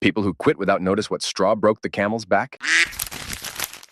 People who quit without notice what straw broke the camel's back?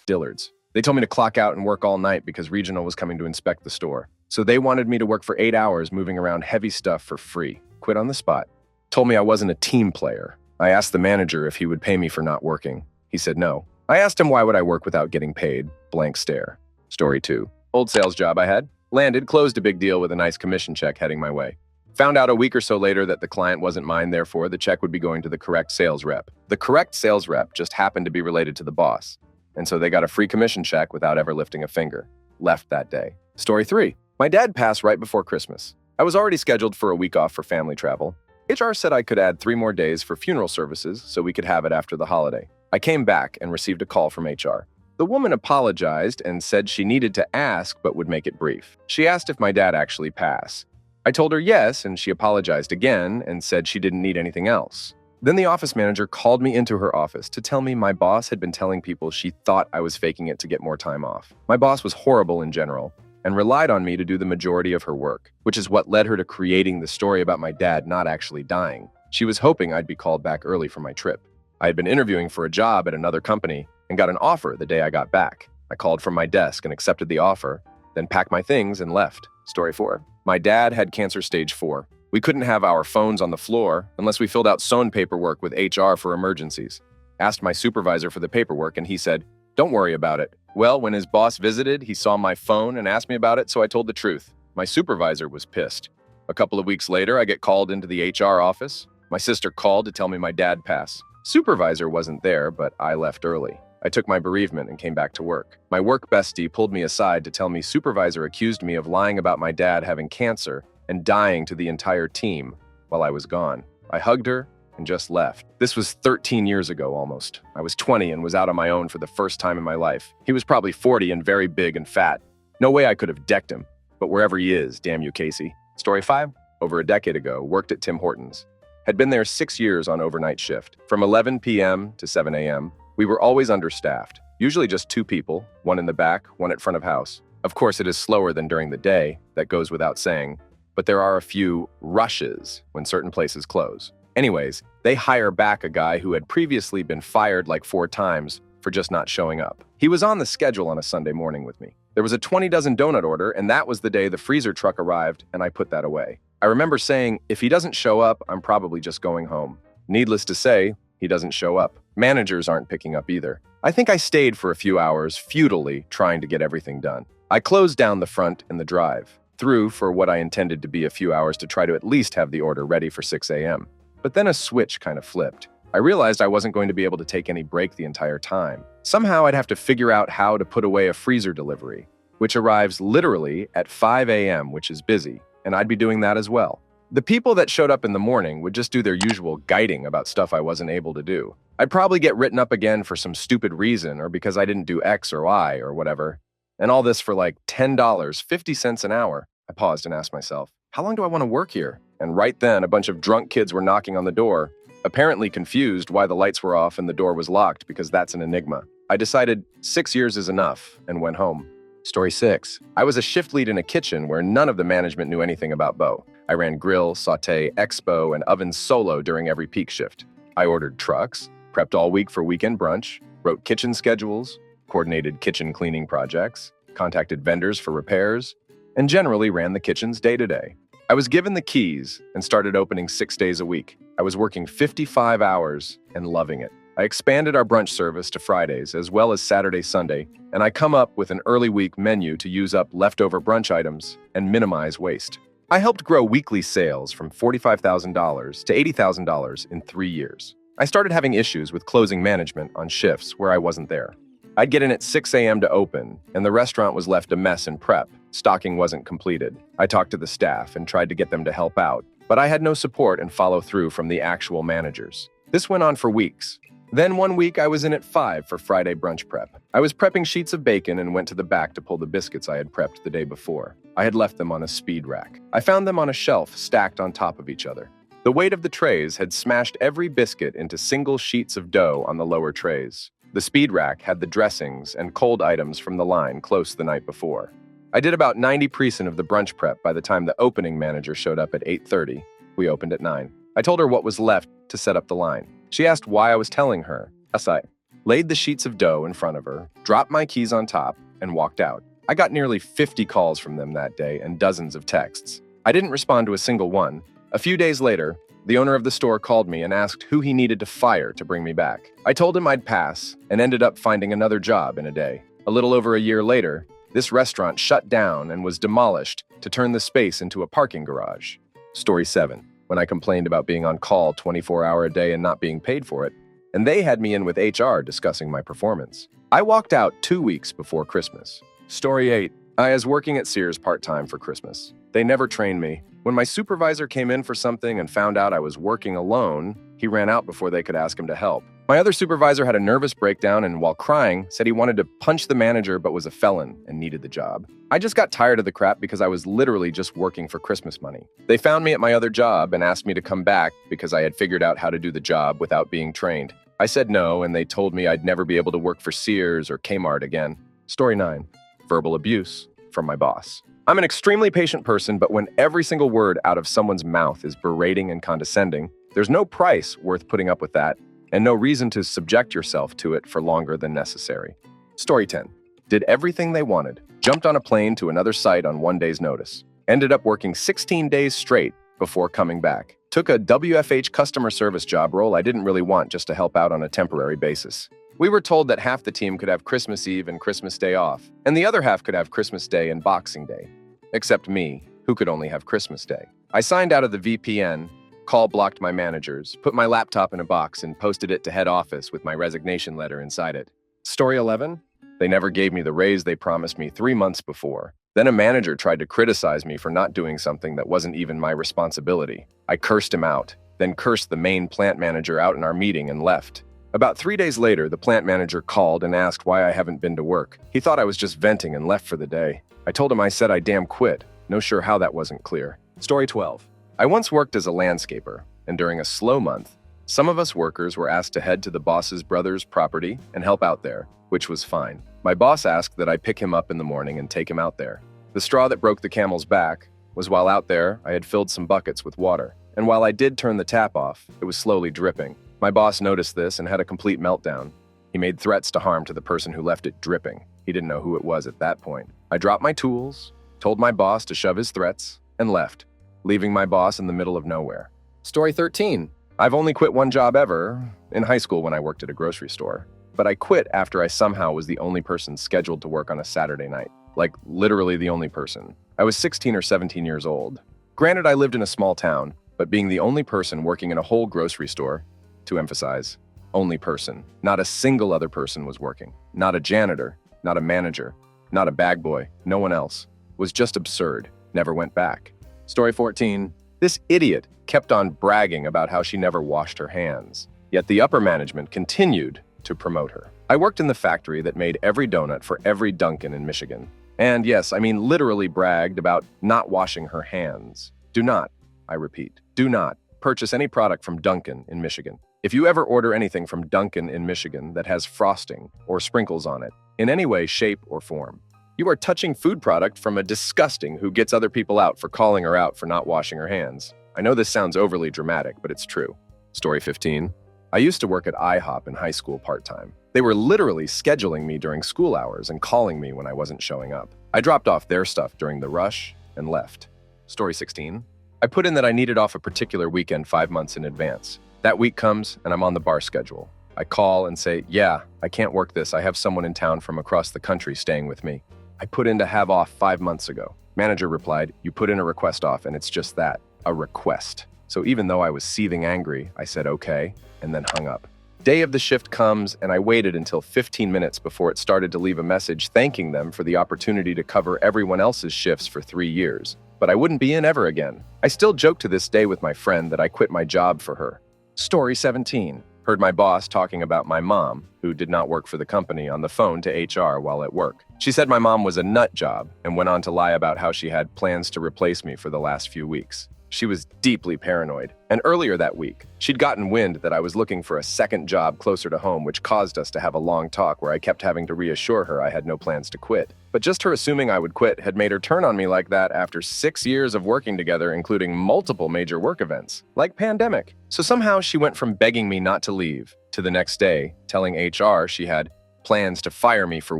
Dillards. They told me to clock out and work all night because Regional was coming to inspect the store. So they wanted me to work for 8 hours moving around heavy stuff for free. Quit on the spot. Told me I wasn't a team player. I asked the manager if he would pay me for not working. He said no. I asked him why would I work without getting paid. Blank stare. Story 2. Old sales job I had. Landed, closed a big deal with a nice commission check heading my way. Found out a week or so later that the client wasn't mine, therefore the check would be going to the correct sales rep. The correct sales rep just happened to be related to the boss. And so they got a free commission check without ever lifting a finger. Left that day. Story 3. My dad passed right before Christmas. I was already scheduled for a week off for family travel. HR said I could add 3 more days for funeral services so we could have it after the holiday. I came back and received a call from HR. The woman apologized and said she needed to ask but would make it brief. She asked if my dad actually passed. I told her yes, and she apologized again and said she didn't need anything else. Then the office manager called me into her office to tell me my boss had been telling people she thought I was faking it to get more time off. My boss was horrible in general and relied on me to do the majority of her work, which is what led her to creating the story about my dad not actually dying. She was hoping I'd be called back early from my trip. I had been interviewing for a job at another company and got an offer the day I got back. I called from my desk and accepted the offer, then packed my things and left. Story 4. My dad had cancer stage 4. We couldn't have our phones on the floor unless we filled out SON paperwork with HR for emergencies. Asked my supervisor for the paperwork and he said, "Don't worry about it." Well, when his boss visited, he saw my phone and asked me about it, so I told the truth. My supervisor was pissed. A couple of weeks later, I get called into the HR office. My sister called to tell me my dad passed. Supervisor wasn't there, but I left early. I took my bereavement and came back to work. My work bestie pulled me aside to tell me supervisor accused me of lying about my dad having cancer and dying to the entire team while I was gone. I hugged her and just left. This was 13 years ago almost. I was 20 and was out on my own for the first time in my life. He was probably 40 and very big and fat. No way I could have decked him. But wherever he is, damn you, Casey. Story 5. Over a decade ago, worked at Tim Hortons. Had been there 6 years on overnight shift. From 11 p.m. to 7 a.m., we were always understaffed. Usually just 2 people, one in the back, one at front of house. Of course, it is slower than during the day. That goes without saying. But there are a few rushes when certain places close. Anyways, they hire back a guy who had previously been fired like 4 times for just not showing up. He was on the schedule on a Sunday morning with me. There was a 20 dozen donut order, and that was the day the freezer truck arrived, and I put that away. I remember saying, if he doesn't show up, I'm probably just going home. Needless to say, he doesn't show up. Managers aren't picking up either. I think I stayed for a few hours, futilely trying to get everything done. I closed down the front and the drive, through for what I intended to be a few hours to try to at least have the order ready for 6 a.m. But then a switch kind of flipped. I realized I wasn't going to be able to take any break the entire time. Somehow I'd have to figure out how to put away a freezer delivery, which arrives literally at 5 a.m., which is busy, and I'd be doing that as well. The people that showed up in the morning would just do their usual guiding about stuff I wasn't able to do. I'd probably get written up again for some stupid reason or because I didn't do X or Y or whatever. And all this for like $10, 50 cents an hour. I paused and asked myself, how long do I want to work here? And right then, a bunch of drunk kids were knocking on the door, apparently confused why the lights were off and the door was locked because that's an enigma. I decided 6 years is enough and went home. Story 6. I was a shift lead in a kitchen where none of the management knew anything about Bo. I ran grill, saute, expo, and oven solo during every peak shift. I ordered trucks, prepped all week for weekend brunch, wrote kitchen schedules, coordinated kitchen cleaning projects, contacted vendors for repairs, and generally ran the kitchens day to day. I was given the keys and started opening 6 days a week. I was working 55 hours and loving it. I expanded our brunch service to Fridays as well as Saturday, Sunday, and I come up with an early week menu to use up leftover brunch items and minimize waste. I helped grow weekly sales from $45,000 to $80,000 in 3 years. I started having issues with closing management on shifts where I wasn't there. I'd get in at 6 a.m. to open, and the restaurant was left a mess in prep. Stocking wasn't completed. I talked to the staff and tried to get them to help out, but I had no support and follow through from the actual managers. This went on for weeks. Then one week I was in at 5 for Friday brunch prep. I was prepping sheets of bacon and went to the back to pull the biscuits I had prepped the day before. I had left them on a speed rack. I found them on a shelf stacked on top of each other. The weight of the trays had smashed every biscuit into single sheets of dough on the lower trays. The speed rack had the dressings and cold items from the line close the night before. I did about 90% of the brunch prep by the time the opening manager showed up at 8:30. We opened at 9. I told her what was left to set up the line. She asked why I was telling her. I laid the sheets of dough in front of her, dropped my keys on top, and walked out. I got nearly 50 calls from them that day and dozens of texts. I didn't respond to a single one. A few days later, the owner of the store called me and asked who he needed to fire to bring me back. I told him I'd pass and ended up finding another job in a day. A little over a year later, this restaurant shut down and was demolished to turn the space into a parking garage. Story 7. When I complained about being on call 24-hour a day and not being paid for it, and they had me in with HR discussing my performance. I walked out 2 weeks before Christmas. Story 8. I was working at Sears part-time for Christmas. They never trained me. When my supervisor came in for something and found out I was working alone, he ran out before they could ask him to help. My other supervisor had a nervous breakdown and, while crying, said he wanted to punch the manager but was a felon and needed the job. I just got tired of the crap because I was literally just working for Christmas money. They found me at my other job and asked me to come back because I had figured out how to do the job without being trained. I said no, and they told me I'd never be able to work for Sears or Kmart again. Story 9. Verbal abuse from my boss. I'm an extremely patient person, but when every single word out of someone's mouth is berating and condescending, there's no price worth putting up with that, and no reason to subject yourself to it for longer than necessary. Story 10. Did everything they wanted. Jumped on a plane to another site on 1 day's notice. Ended up working 16 days straight before coming back. Took a WFH customer service job role I didn't really want just to help out on a temporary basis. We were told that half the team could have Christmas Eve and Christmas Day off, and the other half could have Christmas Day and Boxing Day. Except me, who could only have Christmas Day. I signed out of the VPN, call blocked my managers, put my laptop in a box, and posted it to head office with my resignation letter inside it. Story 11. They never gave me the raise they promised me 3 months before. Then a manager tried to criticize me for not doing something that wasn't even my responsibility. I cursed him out, then cursed the main plant manager out in our meeting and left. About 3 days later, the plant manager called and asked why I haven't been to work. He thought I was just venting and left for the day. I told him I said I damn quit. No sure how that wasn't clear. Story 12. I once worked as a landscaper, and during a slow month, some of us workers were asked to head to the boss's brother's property and help out there, which was fine. My boss asked that I pick him up in the morning and take him out there. The straw that broke the camel's back was while out there, I had filled some buckets with water, and while I did turn the tap off, it was slowly dripping. My boss noticed this and had a complete meltdown. He made threats to harm to the person who left it dripping. He didn't know who it was at that point. I dropped my tools, told my boss to shove his threats, and left, leaving my boss in the middle of nowhere. Story 13. I've only quit one job ever, in high school when I worked at a grocery store. But I quit after I somehow was the only person scheduled to work on a Saturday night. Like, literally the only person. I was 16 or 17 years old. Granted, I lived in a small town, but being the only person working in a whole grocery store, to emphasize, only person. Not a single other person was working. Not a janitor, not a manager, not a bag boy, no one else. Was just absurd. Never went back. Story 14. This idiot kept on bragging about how she never washed her hands. Yet the upper management continued to promote her. I worked in the factory that made every donut for every Dunkin' in Michigan. And yes, I mean literally bragged about not washing her hands. Do not, I repeat, do not purchase any product from Dunkin' in Michigan. If you ever order anything from Dunkin' in Michigan that has frosting or sprinkles on it, in any way, shape, or form, you are touching food product from a disgusting who gets other people out for calling her out for not washing her hands. I know this sounds overly dramatic, but it's true. Story 15. I used to work at IHOP in high school part-time. They were literally scheduling me during school hours and calling me when I wasn't showing up. I dropped off their stuff during the rush and left. Story 16. I put in that I needed off a particular weekend 5 months in advance. That week comes and I'm on the bar schedule. I call and say, yeah, I can't work this. I have someone in town from across the country staying with me. I put in to have off 5 months ago. Manager replied, you put in a request off and it's just that, a request. So even though I was seething angry, I said okay, and then hung up. Day of the shift comes and I waited until 15 minutes before it started to leave a message thanking them for the opportunity to cover everyone else's shifts for 3 years. But I wouldn't be in ever again. I still joke to this day with my friend that I quit my job for her. Story 17. Heard my boss talking about my mom, who did not work for the company, on the phone to HR while at work. She said my mom was a nut job and went on to lie about how she had plans to replace me for the last few weeks. She was deeply paranoid. And earlier that week, she'd gotten wind that I was looking for a second job closer to home, which caused us to have a long talk where I kept having to reassure her I had no plans to quit. But just her assuming I would quit had made her turn on me like that after 6 years of working together, including multiple major work events, like pandemic. So somehow she went from begging me not to leave to the next day telling HR she had plans to fire me for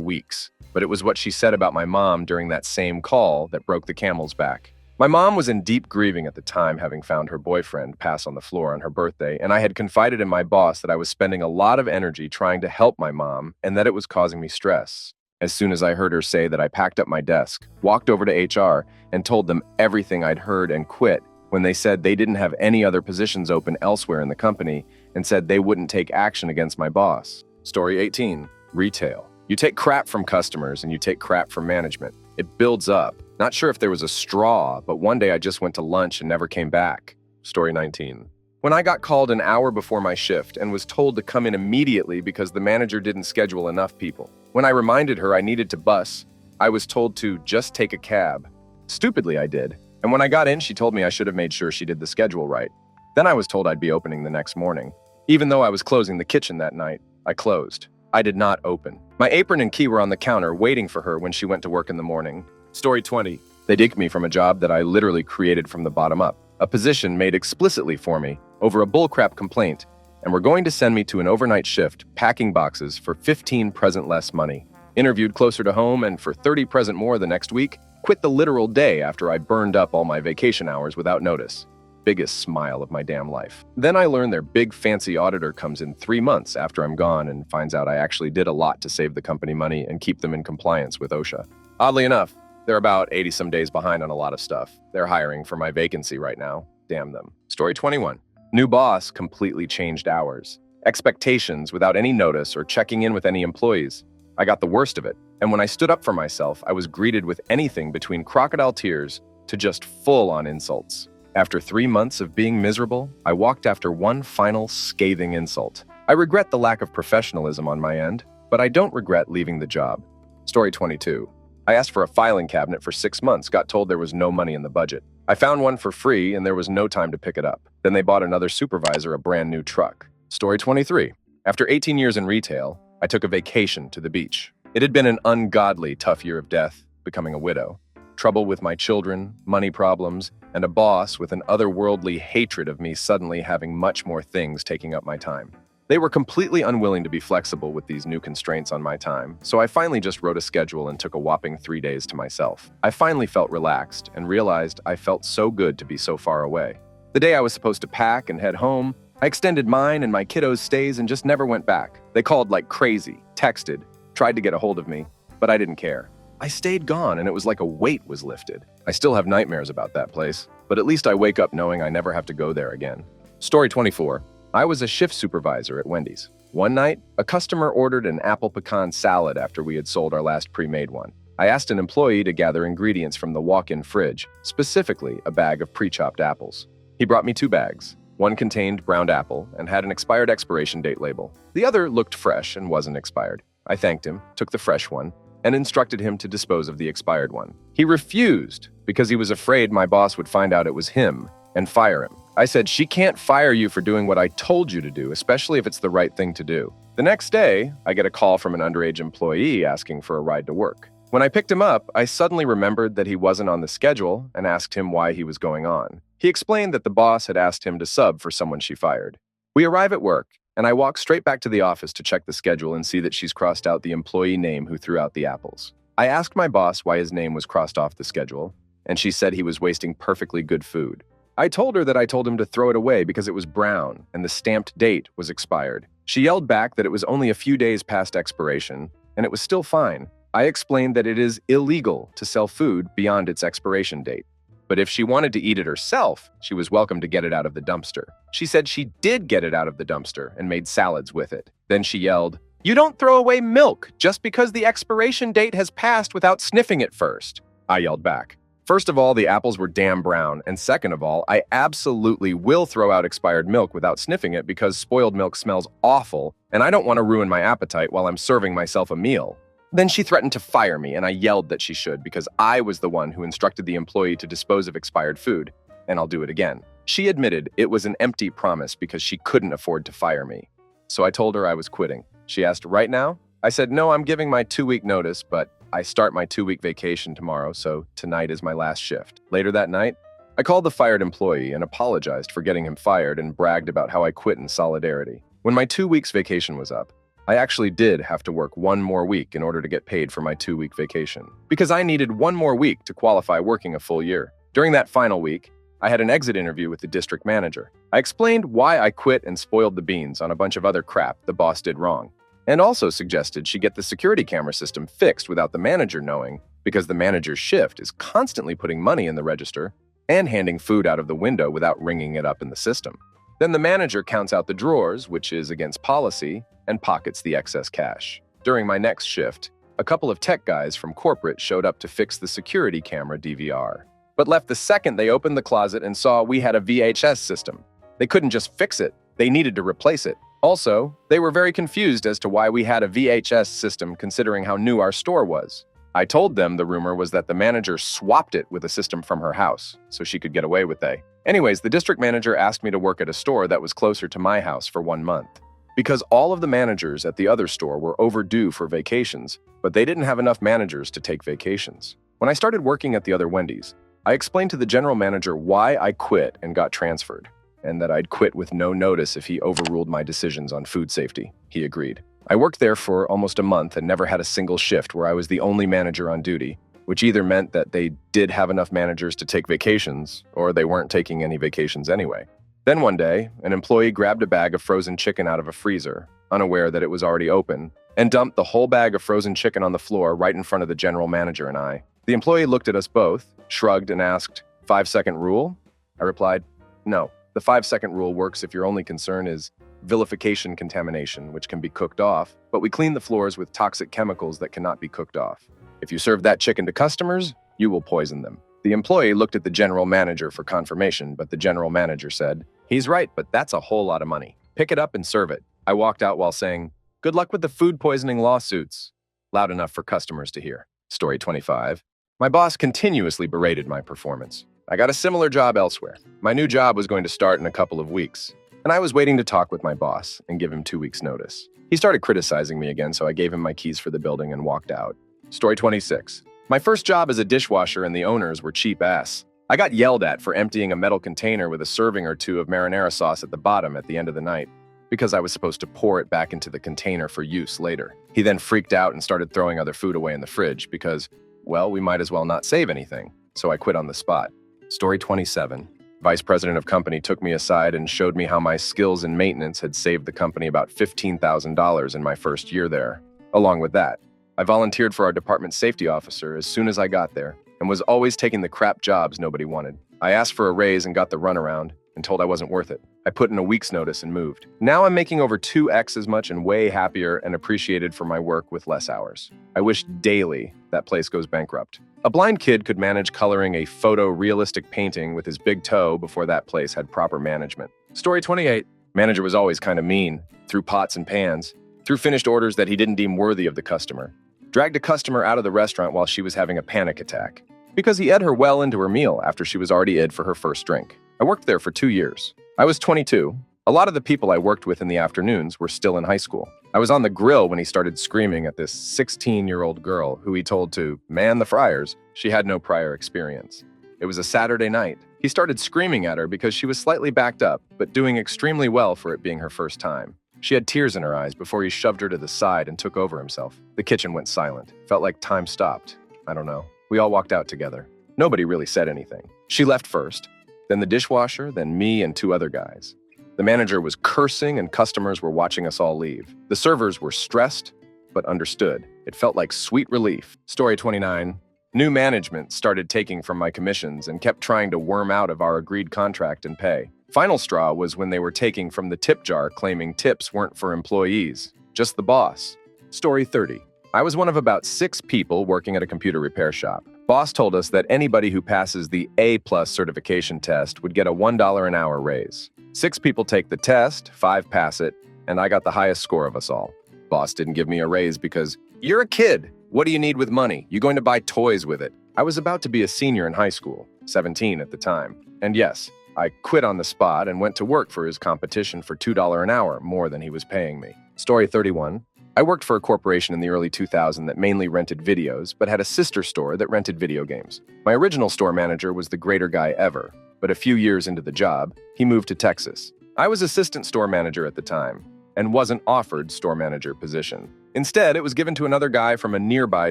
weeks. But it was what she said about my mom during that same call that broke the camel's back. My mom was in deep grieving at the time, having found her boyfriend pass on the floor on her birthday, and I had confided in my boss that I was spending a lot of energy trying to help my mom and that it was causing me stress. As soon as I heard her say that, I packed up my desk, walked over to HR, and told them everything I'd heard and quit when they said they didn't have any other positions open elsewhere in the company and said they wouldn't take action against my boss. Story 18. Retail. You take crap from customers and you take crap from management. It builds up. Not sure if there was a straw, but one day I just went to lunch and never came back. Story 19. When I got called an hour before my shift and was told to come in immediately because the manager didn't schedule enough people. When I reminded her I needed to bus, I was told to just take a cab. Stupidly, I did. And when I got in, she told me I should have made sure she did the schedule right. Then I was told I'd be opening the next morning. Even though I was closing the kitchen that night, I closed. I did not open. My apron and key were on the counter waiting for her when she went to work in the morning. Story 20. They dicked me from a job that I literally created from the bottom up, a position made explicitly for me over a bullcrap complaint, and were going to send me to an overnight shift packing boxes for 15 present less money. Interviewed closer to home and for 30 present more the next week, quit the literal day after I burned up all my vacation hours without notice. Biggest smile of my damn life. Then I learned their big fancy auditor comes in 3 months after I'm gone and finds out I actually did a lot to save the company money and keep them in compliance with OSHA. Oddly enough, they're about 80-some days behind on a lot of stuff. They're hiring for my vacancy right now. Damn them. Story 21. New boss completely changed hours. Expectations without any notice or checking in with any employees. I got the worst of it. And when I stood up for myself, I was greeted with anything between crocodile tears to just full-on insults. After 3 months of being miserable, I walked after one final scathing insult. I regret the lack of professionalism on my end, but I don't regret leaving the job. Story 22. I asked for a filing cabinet for 6 months, got told there was no money in the budget. I found one for free and there was no time to pick it up. Then they bought another supervisor a brand new truck. Story 23. After 18 years in retail, I took a vacation to the beach. It had been an ungodly tough year of death, becoming a widow. Trouble with my children, money problems, and a boss with an otherworldly hatred of me suddenly having much more things taking up my time. They were completely unwilling to be flexible with these new constraints on my time, so I finally just wrote a schedule and took a whopping 3 days to myself. I finally felt relaxed and realized I felt so good to be so far away. The day I was supposed to pack and head home, I extended mine and my kiddos' stays and just never went back. They called like crazy, texted, tried to get a hold of me, but I didn't care. I stayed gone and it was like a weight was lifted. I still have nightmares about that place, but at least I wake up knowing I never have to go there again. Story 24. I was a shift supervisor at Wendy's. One night, a customer ordered an apple pecan salad after we had sold our last pre-made one. I asked an employee to gather ingredients from the walk-in fridge, specifically a bag of pre-chopped apples. He brought me 2 bags. One contained ground apple and had an expired expiration date label. The other looked fresh and wasn't expired. I thanked him, took the fresh one, and instructed him to dispose of the expired one. He refused because he was afraid my boss would find out it was him and fire him. I said, she can't fire you for doing what I told you to do, especially if it's the right thing to do. The next day, I get a call from an underage employee asking for a ride to work. When I picked him up, I suddenly remembered that he wasn't on the schedule and asked him why he was going on. He explained that the boss had asked him to sub for someone she fired. We arrive at work, and I walk straight back to the office to check the schedule and see that she's crossed out the employee name who threw out the apples. I asked my boss why his name was crossed off the schedule, and she said he was wasting perfectly good food. I told her that I told him to throw it away because it was brown and the stamped date was expired. She yelled back that it was only a few days past expiration, and it was still fine. I explained that it is illegal to sell food beyond its expiration date. But if she wanted to eat it herself, she was welcome to get it out of the dumpster. She said she did get it out of the dumpster and made salads with it. Then she yelled, "You don't throw away milk just because the expiration date has passed without sniffing it first." I yelled back. First of all, the apples were damn brown, and second of all, I absolutely will throw out expired milk without sniffing it because spoiled milk smells awful, and I don't want to ruin my appetite while I'm serving myself a meal. Then she threatened to fire me, and I yelled that she should because I was the one who instructed the employee to dispose of expired food. and I'll do it again. She admitted it was an empty promise because she couldn't afford to fire me. So I told her I was quitting. She asked, right now? I said, no, I'm giving my 2-week notice, but I start my 2-week vacation tomorrow, so tonight is my last shift. Later that night, I called the fired employee and apologized for getting him fired and bragged about how I quit in solidarity. When my 2 weeks vacation was up, I actually did have to work 1 more week in order to get paid for my 2-week vacation, because I needed 1 more week to qualify working a full year. During that final week, I had an exit interview with the district manager. I explained why I quit and spoiled the beans on a bunch of other crap the boss did wrong, and also suggested she get the security camera system fixed without the manager knowing, because the manager's shift is constantly putting money in the register and handing food out of the window without ringing it up in the system. Then the manager counts out the drawers, which is against policy, and pockets the excess cash. During my next shift, a couple of tech guys from corporate showed up to fix the security camera DVR, but left the second they opened the closet and saw we had a VHS system. They couldn't just fix it, they needed to replace it. Also, they were very confused as to why we had a VHS system considering how new our store was. I told them the rumor was that the manager swapped it with a system from her house, so she could get away with it. Anyways, the district manager asked me to work at a store that was closer to my house for 1 month, because all of the managers at the other store were overdue for vacations, but they didn't have enough managers to take vacations. When I started working at the other Wendy's, I explained to the general manager why I quit and got transferred, and that I'd quit with no notice if he overruled my decisions on food safety. He agreed. I worked there for almost a month and never had a single shift where I was the only manager on duty, which either meant that they did have enough managers to take vacations, or they weren't taking any vacations anyway. Then one day, an employee grabbed a bag of frozen chicken out of a freezer, unaware that it was already open, and dumped the whole bag of frozen chicken on the floor right in front of the general manager and I. The employee looked at us both, shrugged, and asked, 5-second rule? I replied, no. The 5-second rule works if your only concern is vilification contamination, which can be cooked off, but we clean the floors with toxic chemicals that cannot be cooked off. If you serve that chicken to customers, you will poison them. The employee looked at the general manager for confirmation, but the general manager said, he's right, but that's a whole lot of money. Pick it up and serve it. I walked out while saying, good luck with the food poisoning lawsuits. Loud enough for customers to hear. Story 25. My boss continuously berated my performance. I got a similar job elsewhere. My new job was going to start in a couple of weeks, and I was waiting to talk with my boss and give him 2 weeks' notice. He started criticizing me again, so I gave him my keys for the building and walked out. Story 26. My first job as a dishwasher and the owners were cheap ass. I got yelled at for emptying a metal container with a serving or two of marinara sauce at the bottom at the end of the night, because I was supposed to pour it back into the container for use later. He then freaked out and started throwing other food away in the fridge because, well, we might as well not save anything, so I quit on the spot. Story 27. Vice president of company took me aside and showed me how my skills in maintenance had saved the company about $15,000 in my first year there. Along with that, I volunteered for our department safety officer as soon as I got there and was always taking the crap jobs nobody wanted. I asked for a raise and got the runaround and told I wasn't worth it. I put in a week's notice and moved. Now I'm making over 2x as much and way happier and appreciated for my work with less hours. I wish daily that place goes bankrupt. A blind kid could manage coloring a photo-realistic painting with his big toe before that place had proper management. Story 28. Manager was always kind of mean, threw pots and pans, threw finished orders that he didn't deem worthy of the customer, dragged a customer out of the restaurant while she was having a panic attack, because he ed her well into her meal after she was already id for her first drink. I worked there for 2 years. I was 22. A lot of the people I worked with in the afternoons were still in high school. I was on the grill when he started screaming at this 16-year-old girl who he told to man the fryers. She had no prior experience. It was a Saturday night. He started screaming at her because she was slightly backed up, but doing extremely well for it being her first time. She had tears in her eyes before he shoved her to the side and took over himself. The kitchen went silent. Felt like time stopped. I don't know. We all walked out together. Nobody really said anything. She left first, then the dishwasher, then me and 2 other guys. The manager was cursing and customers were watching us all leave. The servers were stressed, but understood. It felt like sweet relief. Story 29. New management started taking from my commissions and kept trying to worm out of our agreed contract and pay. Final straw was when they were taking from the tip jar, claiming tips weren't for employees, just the boss. Story 30. I was one of about 6 people working at a computer repair shop. Boss told us that anybody who passes the A+ certification test would get a $1 an hour raise. 6 people take the test, 5 pass it, and I got the highest score of us all. Boss didn't give me a raise because, you're a kid. What do you need with money? You're going to buy toys with it. I was about to be a senior in high school, 17 at the time. And yes, I quit on the spot and went to work for his competition for $2 an hour, more than he was paying me. Story 31. I worked for a corporation in the early 2000s that mainly rented videos, but had a sister store that rented video games. My original store manager was the greater guy ever, but a few years into the job, he moved to Texas. I was assistant store manager at the time, and wasn't offered store manager position. Instead, it was given to another guy from a nearby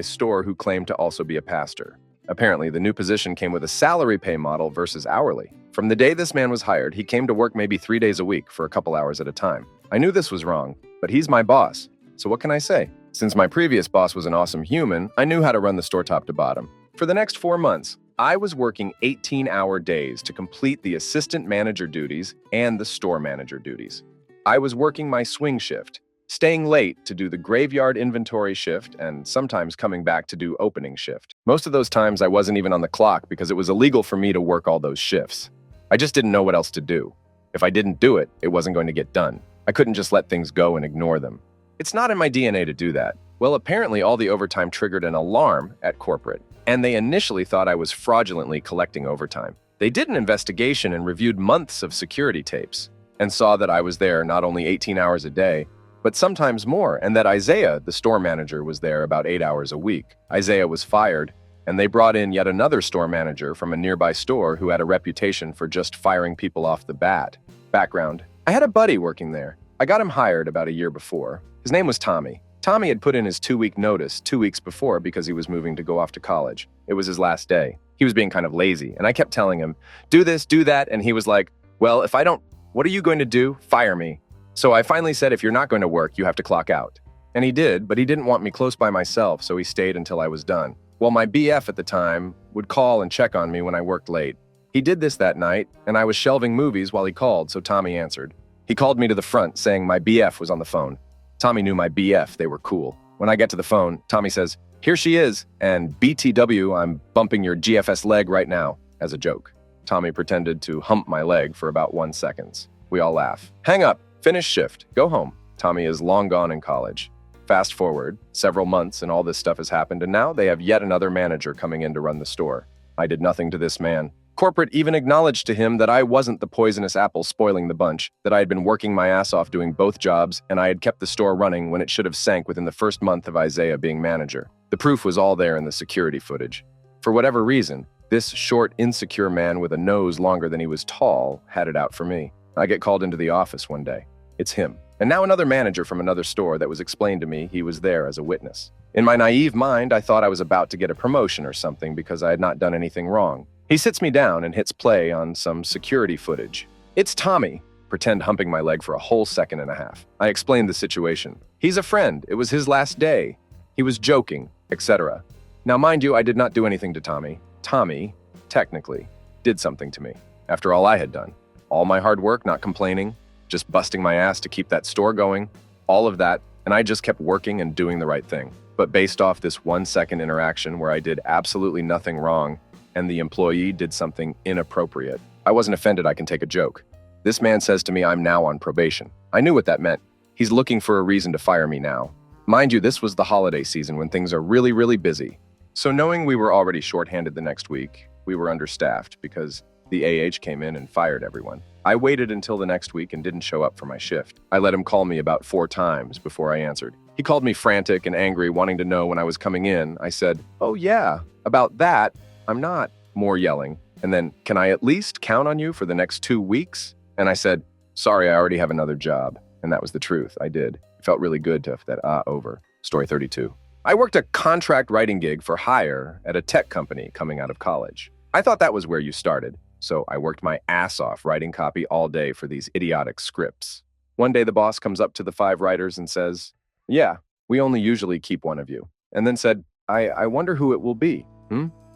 store who claimed to also be a pastor. Apparently, the new position came with a salary pay model versus hourly. From the day this man was hired, he came to work maybe 3 days a week for a couple hours at a time. I knew this was wrong, but he's my boss. So what can I say? Since my previous boss was an awesome human, I knew how to run the store top to bottom. For the next 4 months, I was working 18-hour days to complete the assistant manager duties and the store manager duties. I was working my swing shift, staying late to do the graveyard inventory shift and sometimes coming back to do opening shift. Most of those times I wasn't even on the clock because it was illegal for me to work all those shifts. I just didn't know what else to do. If I didn't do it, it wasn't going to get done. I couldn't just let things go and ignore them. It's not in my DNA to do that. Well, apparently all the overtime triggered an alarm at corporate, and they initially thought I was fraudulently collecting overtime. They did an investigation and reviewed months of security tapes, and saw that I was there not only 18 hours a day, but sometimes more, and that Isaiah, the store manager, was there about 8 hours a week. Isaiah was fired, and they brought in yet another store manager from a nearby store who had a reputation for just firing people off the bat. Background: I had a buddy working there. I got him hired about a year before. His name was Tommy. Tommy had put in his 2-week notice 2 weeks before because he was moving to go off to college. It was his last day. He was being kind of lazy, and I kept telling him, do this, do that, and he was like, well, if I don't, what are you going to do? Fire me. So I finally said, if you're not going to work, you have to clock out. And he did, but he didn't want me close by myself, so he stayed until I was done. Well, my BF at the time would call and check on me when I worked late. He did this that night, and I was shelving movies while he called, so Tommy answered. He called me to the front, saying my BF was on the phone. Tommy knew my BF, they were cool. When I get to the phone, Tommy says, here she is, and BTW, I'm bumping your GFS leg right now, as a joke. Tommy pretended to hump my leg for about 1 second. We all laugh. Hang up, finish shift, go home. Tommy is long gone in college. Fast forward, several months and all this stuff has happened, and now they have yet another manager coming in to run the store. I did nothing to this man. Corporate even acknowledged to him that I wasn't the poisonous apple spoiling the bunch, that I had been working my ass off doing both jobs, and I had kept the store running when it should have sank within the first month of Isaiah being manager. The proof was all there in the security footage. For whatever reason, this short, insecure man with a nose longer than he was tall had it out for me. I get called into the office one day. It's him. And now another manager from another store that was explained to me he was there as a witness. In my naive mind, I thought I was about to get a promotion or something because I had not done anything wrong. He sits me down and hits play on some security footage. It's Tommy. Pretend humping my leg for a whole second and a half. I explained the situation. He's a friend. It was his last day. He was joking, etc. Now, mind you, I did not do anything to Tommy. Tommy, technically, did something to me. After all I had done. All my hard work, not complaining, just busting my ass to keep that store going, all of that, and I just kept working and doing the right thing. But based off this 1-second interaction where I did absolutely nothing wrong, and the employee did something inappropriate, I wasn't offended. I can take a joke. This man says to me I'm now on probation. I knew what that meant. He's looking for a reason to fire me now. Mind you, this was the holiday season when things are really, really busy. So knowing we were already shorthanded the next week, we were understaffed because the AH came in and fired everyone. I waited until the next week and didn't show up for my shift. I let him call me about 4 times before I answered. He called me frantic and angry, wanting to know when I was coming in. I said, oh yeah, about that, I'm not. More yelling. And then, can I at least count on you for the next 2 weeks? And I said, sorry, I already have another job. And that was the truth. I did. It felt really good to have that over. Story 32. I worked a contract writing gig for hire at a tech company coming out of college. I thought that was where you started. So I worked my ass off writing copy all day for these idiotic scripts. One day the boss comes up to the 5 writers and says, yeah, we only usually keep one of you. And then said, I wonder who it will be.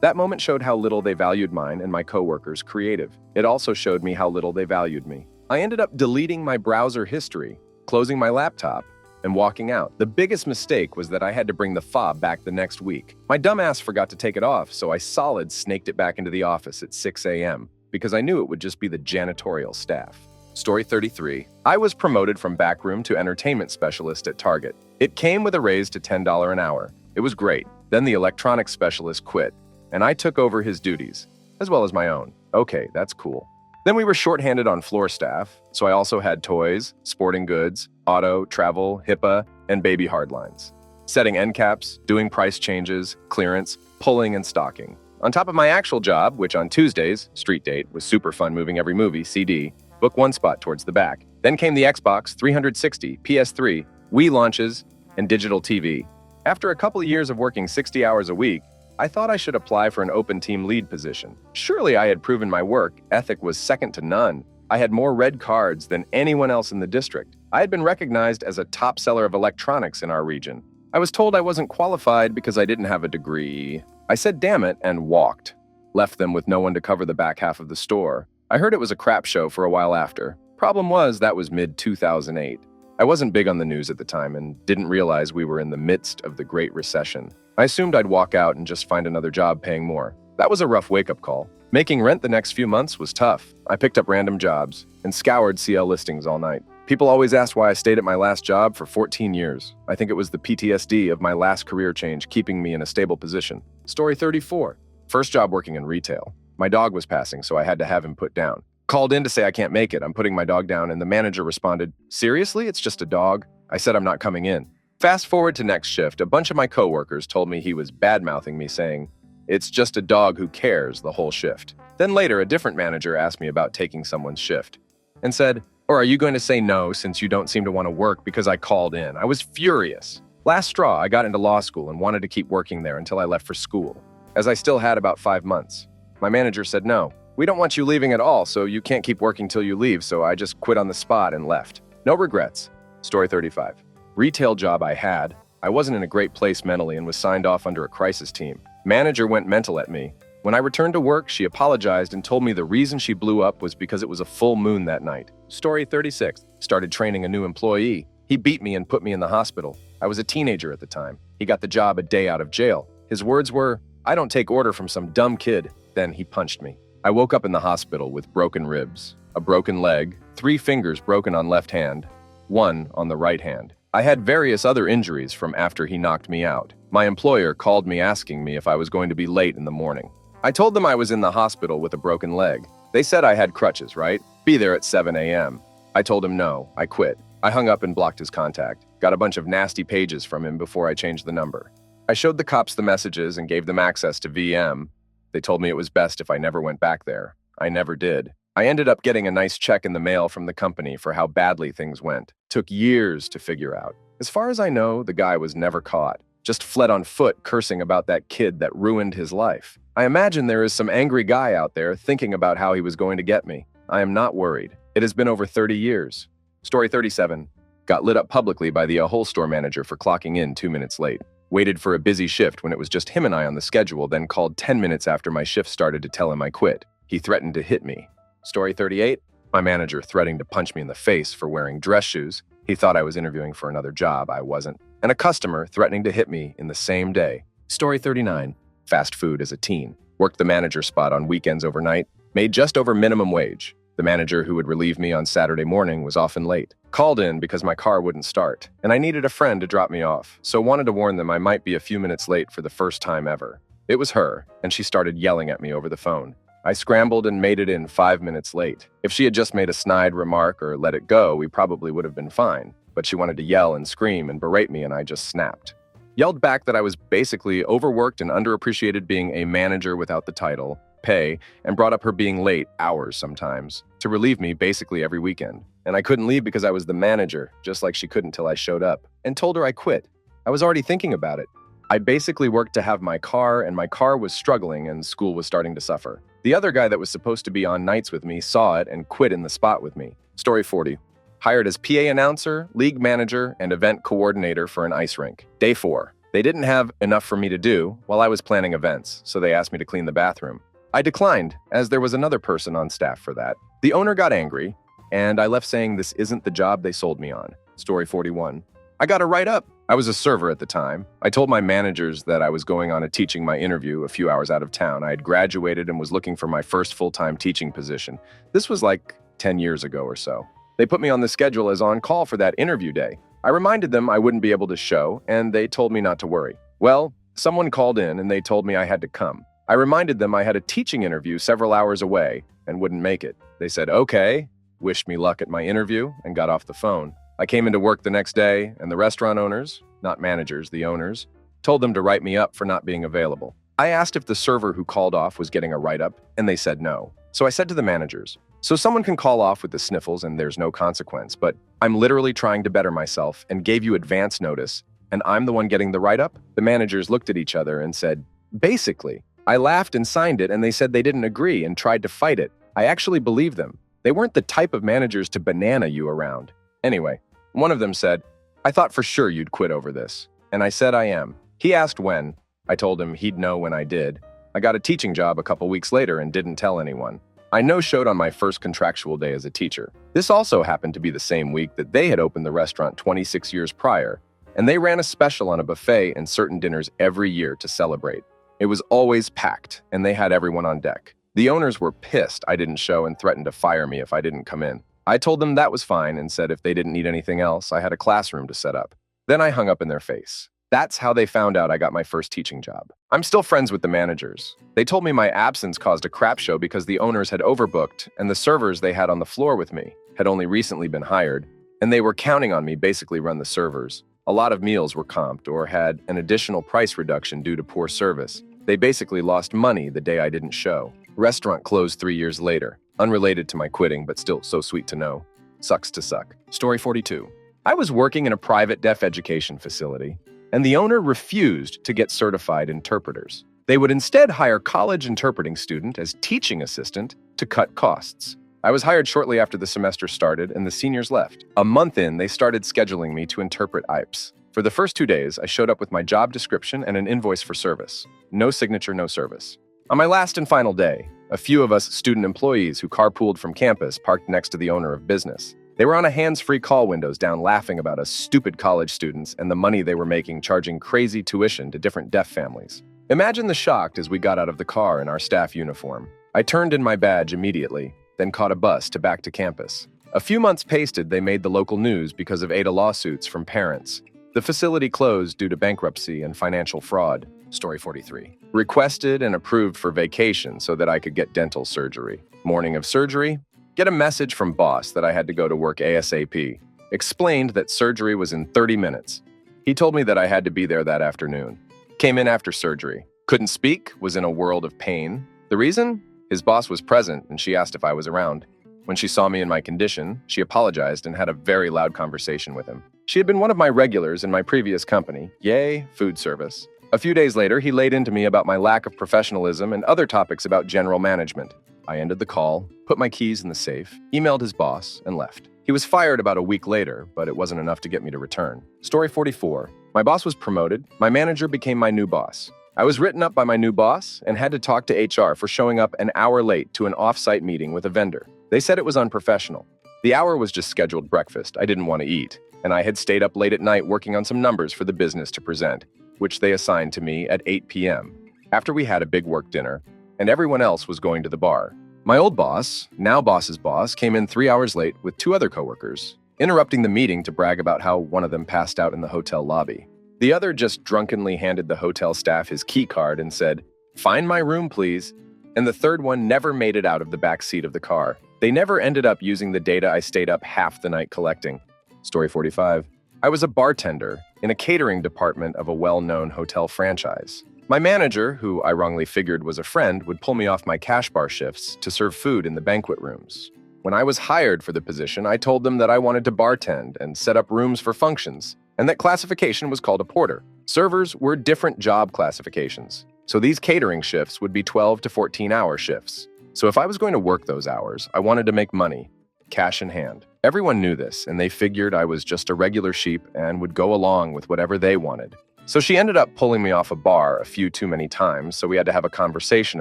That moment showed how little they valued mine and my coworkers' creative. It also showed me how little they valued me. I ended up deleting my browser history, closing my laptop, and walking out. The biggest mistake was that I had to bring the fob back the next week. My dumbass forgot to take it off, so I snaked it back into the office at 6 a.m. because I knew it would just be the janitorial staff. Story 33. I was promoted from backroom to entertainment specialist at Target. It came with a raise to $10 an hour. It was great. Then the electronics specialist quit, and I took over his duties. as well as my own. Okay, that's cool. Then we were shorthanded on floor staff, so I also had toys, sporting goods, auto, travel, HIPAA, and baby hardlines. Setting end caps, doing price changes, clearance, pulling and stocking. On top of my actual job, which on Tuesdays, street date, was super fun moving every movie, CD, book one spot towards the back. Then came the Xbox 360, PS3, Wii launches, and digital TV. After a couple of years of working 60 hours a week, I thought I should apply for an open team lead position. Surely I had proven my work ethic was second to none. I had more red cards than anyone else in the district. I had been recognized as a top seller of electronics in our region. I was told I wasn't qualified because I didn't have a degree. I said damn it and walked. Left them with no one to cover the back half of the store. I heard it was a crap show for a while after. Problem was, that was mid-2008. I wasn't big on the news at the time and didn't realize we were in the midst of the Great Recession. I assumed I'd walk out and just find another job paying more. That was a rough wake-up call. Making rent the next few months was tough. I picked up random jobs and scoured CL listings all night. People always asked why I stayed at my last job for 14 years. I think it was the PTSD of my last career change keeping me in a stable position. Story 34. First job working in retail. My dog was passing, so I had to have him put down. Called in to say I can't make it. I'm putting my dog down, and the manager responded, "Seriously? It's just a dog?" I said I'm not coming in. Fast forward to next shift, a bunch of my coworkers told me he was bad-mouthing me, saying, "It's just a dog who cares," the whole shift. Then later, a different manager asked me about taking someone's shift and said, "Or are you going to say no since you don't seem to want to work because I called in?" I was furious. Last straw, I got into law school and wanted to keep working there until I left for school, as I still had about 5 months. My manager said, "No, we don't want you leaving at all, so you can't keep working till you leave," so I just quit on the spot and left. No regrets. Story 35. Retail job I had. I wasn't in a great place mentally and was signed off under a crisis team. Manager went mental at me. When I returned to work, she apologized and told me the reason she blew up was because it was a full moon that night. Story 36. Started training a new employee. He beat me and put me in the hospital. I was a teenager at the time. He got the job a day out of jail. His words were, "I don't take order from some dumb kid." Then he punched me. I woke up in the hospital with broken ribs, a broken leg, 3 fingers broken on left hand, 1 on the right hand. I had various other injuries from after he knocked me out. My employer called me asking me if I was going to be late in the morning. I told them I was in the hospital with a broken leg. They said I had crutches, right? Be there at 7 a.m. I told him no, I quit. I hung up and blocked his contact. Got a bunch of nasty pages from him before I changed the number. I showed the cops the messages and gave them access to VM. They told me it was best if I never went back there. I never did. I ended up getting a nice check in the mail from the company for how badly things went. Took years to figure out. As far as I know, the guy was never caught. Just fled on foot, cursing about that kid that ruined his life. I imagine there is some angry guy out there thinking about how he was going to get me. I am not worried. It has been over 30 years. Story 37. Got lit up publicly by the whole store manager for clocking in 2 minutes late. Waited for a busy shift when it was just him and I on the schedule, then called 10 minutes after my shift started to tell him I quit. He threatened to hit me. Story 38. My manager threatening to punch me in the face for wearing dress shoes. He thought I was interviewing for another job. I wasn't. And a customer threatening to hit me in the same day. Story 39. Fast food as a teen. Worked the manager spot on weekends overnight. Made just over minimum wage. The manager who would relieve me on Saturday morning was often late. Called in because my car wouldn't start, and I needed a friend to drop me off, so wanted to warn them I might be a few minutes late for the first time ever. It was her, and she started yelling at me over the phone. I scrambled and made it in 5 minutes late. If she had just made a snide remark or let it go, we probably would have been fine. But she wanted to yell and scream and berate me, and I just snapped. Yelled back that I was basically overworked and underappreciated being a manager without the title, pay, and brought up her being late hours sometimes to relieve me basically every weekend. And I couldn't leave because I was the manager, just like she couldn't till I showed up, and told her I quit. I was already thinking about it. I basically worked to have my car, and my car was struggling and school was starting to suffer. The other guy that was supposed to be on nights with me saw it and quit in the spot with me. Story 40. Hired as PA announcer, league manager, and event coordinator for an ice rink. Day 4. They didn't have enough for me to do while I was planning events, so they asked me to clean the bathroom. I declined, as there was another person on staff for that. The owner got angry, and I left saying this isn't the job they sold me on. Story 41. I got a write-up. I was a server at the time. I told my managers that I was going on a teaching my interview a few hours out of town. I had graduated and was looking for my first full-time teaching position. This was like 10 years ago or so. They put me on the schedule as on call for that interview day. I reminded them I wouldn't be able to show, and they told me not to worry. Well, someone called in and they told me I had to come. I reminded them I had a teaching interview several hours away and wouldn't make it. They said, okay, wished me luck at my interview, and got off the phone. I came into work the next day, and the restaurant owners, not managers, the owners, told them to write me up for not being available. I asked if the server who called off was getting a write-up, and they said no. So I said to the managers, so someone can call off with the sniffles and there's no consequence, but I'm literally trying to better myself and gave you advance notice, and I'm the one getting the write-up? The managers looked at each other and said, basically. I laughed and signed it, and they said they didn't agree and tried to fight it. I actually believed them. They weren't the type of managers to banana you around. Anyway, one of them said, I thought for sure you'd quit over this. And I said I am. He asked when. I told him he'd know when I did. I got a teaching job a couple weeks later and didn't tell anyone. I no-showed on my first contractual day as a teacher. This also happened to be the same week that they had opened the restaurant 26 years prior, and they ran a special on a buffet and certain dinners every year to celebrate. It was always packed, and they had everyone on deck. The owners were pissed I didn't show and threatened to fire me if I didn't come in. I told them that was fine and said if they didn't need anything else, I had a classroom to set up. Then I hung up in their face. That's how they found out I got my first teaching job. I'm still friends with the managers. They told me my absence caused a crap show because the owners had overbooked and the servers they had on the floor with me had only recently been hired, and they were counting on me basically run the servers. A lot of meals were comped or had an additional price reduction due to poor service. They basically lost money the day I didn't show. Restaurant closed 3 years later. Unrelated to my quitting, but still so sweet to know. Sucks to suck. Story 42. I was working in a private deaf education facility, and the owner refused to get certified interpreters. They would instead hire college interpreting student as teaching assistant to cut costs. I was hired shortly after the semester started, and the seniors left. A month in, they started scheduling me to interpret IEPs. For the first 2 days, I showed up with my job description and an invoice for service. No signature, no service. On my last and final day, a few of us student employees who carpooled from campus parked next to the owner of business. They were on a hands-free call windows down laughing about us stupid college students and the money they were making charging crazy tuition to different deaf families. Imagine the shock as we got out of the car in our staff uniform. I turned in my badge immediately, then caught a bus to back to campus. A few months pasted, they made the local news because of 8 lawsuits from parents. The facility closed due to bankruptcy and financial fraud. Story 43. Requested and approved for vacation so that I could get dental surgery. Morning of surgery, get a message from boss that I had to go to work ASAP. Explained that surgery was in 30 minutes. He told me that I had to be there that afternoon. Came in after surgery. Couldn't speak, was in a world of pain. The reason? His boss was present and she asked if I was around. When she saw me in my condition, she apologized and had a very loud conversation with him. She had been one of my regulars in my previous company, yay, food service. A few days later, he laid into me about my lack of professionalism and other topics about general management. I ended the call, put my keys in the safe, emailed his boss, and left. He was fired about a week later, but it wasn't enough to get me to return. Story 44. My boss was promoted. My manager became my new boss. I was written up by my new boss and had to talk to HR for showing up an hour late to an off-site meeting with a vendor. They said it was unprofessional. The hour was just scheduled breakfast. I didn't want to eat, and I had stayed up late at night working on some numbers for the business to present, which they assigned to me at 8 p.m. after we had a big work dinner, and everyone else was going to the bar. My old boss, now boss's boss, came in 3 hours late with 2 other coworkers, interrupting the meeting to brag about how one of them passed out in the hotel lobby. The other just drunkenly handed the hotel staff his key card and said, "Find my room, please." And the third one never made it out of the back seat of the car. They never ended up using the data I stayed up half the night collecting. Story 45. I was a bartender in a catering department of a well-known hotel franchise. My manager, who I wrongly figured was a friend, would pull me off my cash bar shifts to serve food in the banquet rooms. When I was hired for the position, I told them that I wanted to bartend and set up rooms for functions, and that classification was called a porter. Servers were different job classifications, so these catering shifts would be 12 to 14-hour shifts. So if I was going to work those hours, I wanted to make money, cash in hand. Everyone knew this, and they figured I was just a regular sheep and would go along with whatever they wanted. So she ended up pulling me off a bar a few too many times, so we had to have a conversation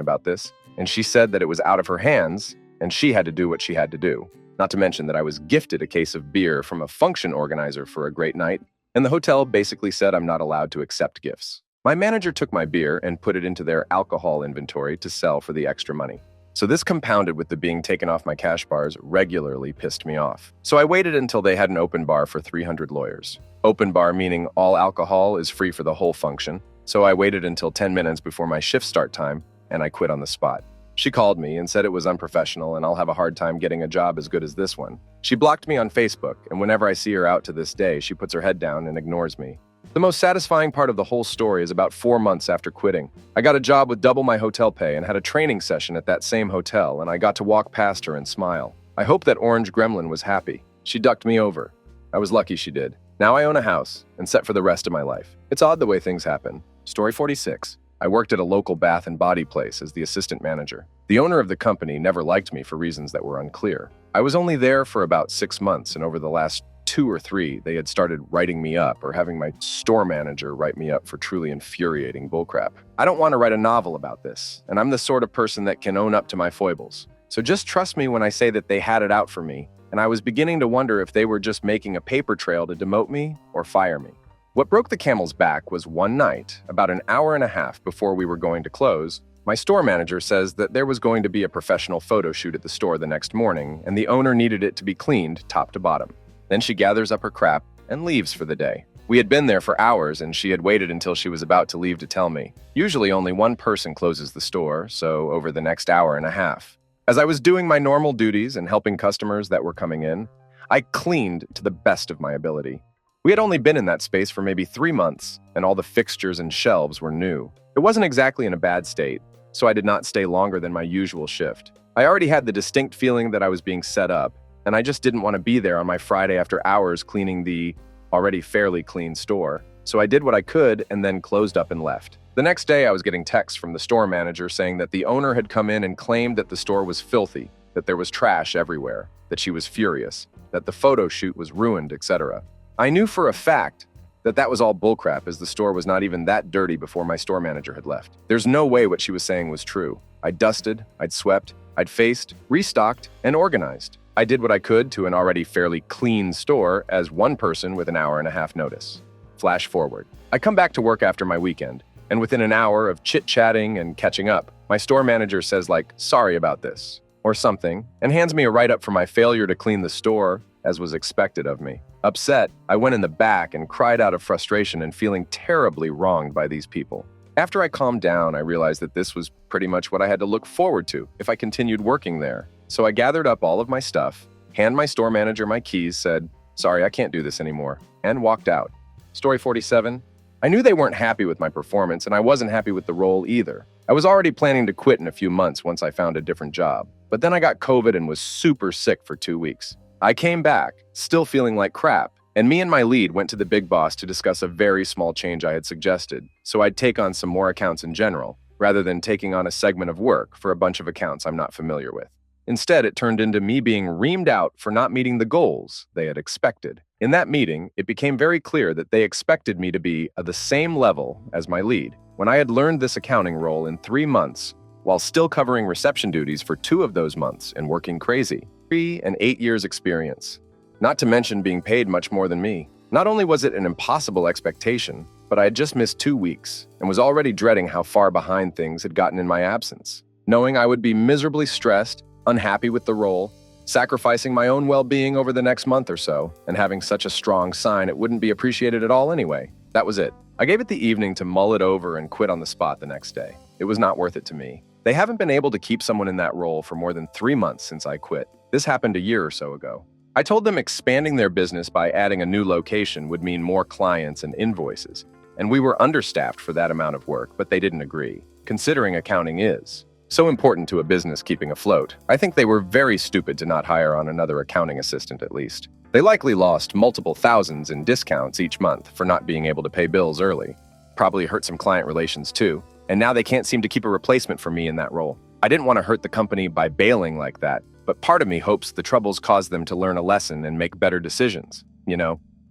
about this, and she said that it was out of her hands, and she had to do what she had to do. Not to mention that I was gifted a case of beer from a function organizer for a great night, and the hotel basically said I'm not allowed to accept gifts. My manager took my beer and put it into their alcohol inventory to sell for the extra money. So this compounded with the being taken off my cash bars regularly pissed me off. So I waited until they had an open bar for 300 lawyers. Open bar meaning all alcohol is free for the whole function. So I waited until 10 minutes before my shift start time and I quit on the spot. She called me and said it was unprofessional and I'll have a hard time getting a job as good as this one. She blocked me on Facebook, and whenever I see her out to this day, she puts her head down and ignores me. The most satisfying part of the whole story is about 4 months after quitting. I got a job with double my hotel pay and had a training session at that same hotel, and I got to walk past her and smile. I hope that orange gremlin was happy. She ducked me over. I was lucky she did. Now I own a house and set for the rest of my life. It's odd the way things happen. Story 46. I worked at a local bath and body place as the assistant manager. The owner of the company never liked me for reasons that were unclear. I was only there for about 6 months, and over the last 2 or 3, they had started writing me up or having my store manager write me up for truly infuriating bullcrap. I don't want to write a novel about this, and I'm the sort of person that can own up to my foibles. So just trust me when I say that they had it out for me, and I was beginning to wonder if they were just making a paper trail to demote me or fire me. What broke the camel's back was one night, about an hour and a half before we were going to close, my store manager says that there was going to be a professional photo shoot at the store the next morning, and the owner needed it to be cleaned top to bottom. Then she gathers up her crap and leaves for the day. We had been there for hours, and she had waited until she was about to leave to tell me. Usually only one person closes the store, so over the next hour and a half. As I was doing my normal duties and helping customers that were coming in, I cleaned to the best of my ability. We had only been in that space for maybe 3 months, and all the fixtures and shelves were new. It wasn't exactly in a bad state, so I did not stay longer than my usual shift. I already had the distinct feeling that I was being set up, and I just didn't want to be there on my Friday after hours cleaning the already fairly clean store. So I did what I could and then closed up and left. The next day, I was getting texts from the store manager saying that the owner had come in and claimed that the store was filthy, that there was trash everywhere, that she was furious, that the photo shoot was ruined, etc. I knew for a fact that that was all bullcrap, as the store was not even that dirty before my store manager had left. There's no way what she was saying was true. I'd dusted, I'd swept, I'd faced, restocked, and organized. I did what I could to an already fairly clean store as one person with an hour and a half notice. Flash forward. I come back to work after my weekend, and within an hour of chit-chatting and catching up, my store manager says sorry about this, or something, and hands me a write-up for my failure to clean the store, as was expected of me. Upset, I went in the back and cried out of frustration and feeling terribly wronged by these people. After I calmed down, I realized that this was pretty much what I had to look forward to if I continued working there. So I gathered up all of my stuff, handed my store manager my keys, said, "Sorry, I can't do this anymore," and walked out. Story 47. I knew they weren't happy with my performance, and I wasn't happy with the role either. I was already planning to quit in a few months once I found a different job. But then I got COVID and was super sick for 2 weeks. I came back, still feeling like crap, and me and my lead went to the big boss to discuss a very small change I had suggested, so I'd take on some more accounts in general, rather than taking on a segment of work for a bunch of accounts I'm not familiar with. Instead, it turned into me being reamed out for not meeting the goals they had expected. In that meeting, it became very clear that they expected me to be at the same level as my lead. When I had learned this accounting role in 3 months, while still covering reception duties for 2 of those months and working crazy. 3 and 8 years experience. Not to mention being paid much more than me. Not only was it an impossible expectation, but I had just missed 2 weeks and was already dreading how far behind things had gotten in my absence. Knowing I would be miserably stressed, unhappy with the role, sacrificing my own well-being over the next month or so, and having such a strong sign it wouldn't be appreciated at all anyway. That was it. I gave it the evening to mull it over and quit on the spot the next day. It was not worth it to me. They haven't been able to keep someone in that role for more than 3 months since I quit. This happened a year or so ago. I told them expanding their business by adding a new location would mean more clients and invoices, and we were understaffed for that amount of work, but they didn't agree, considering accounting is so important to a business keeping afloat. I think they were very stupid to not hire on another accounting assistant at least. They likely lost multiple thousands in discounts each month for not being able to pay bills early. Probably hurt some client relations too, and now they can't seem to keep a replacement for me in that role. I didn't want to hurt the company by bailing like that, but part of me hopes the troubles cause them to learn a lesson and make better decisions.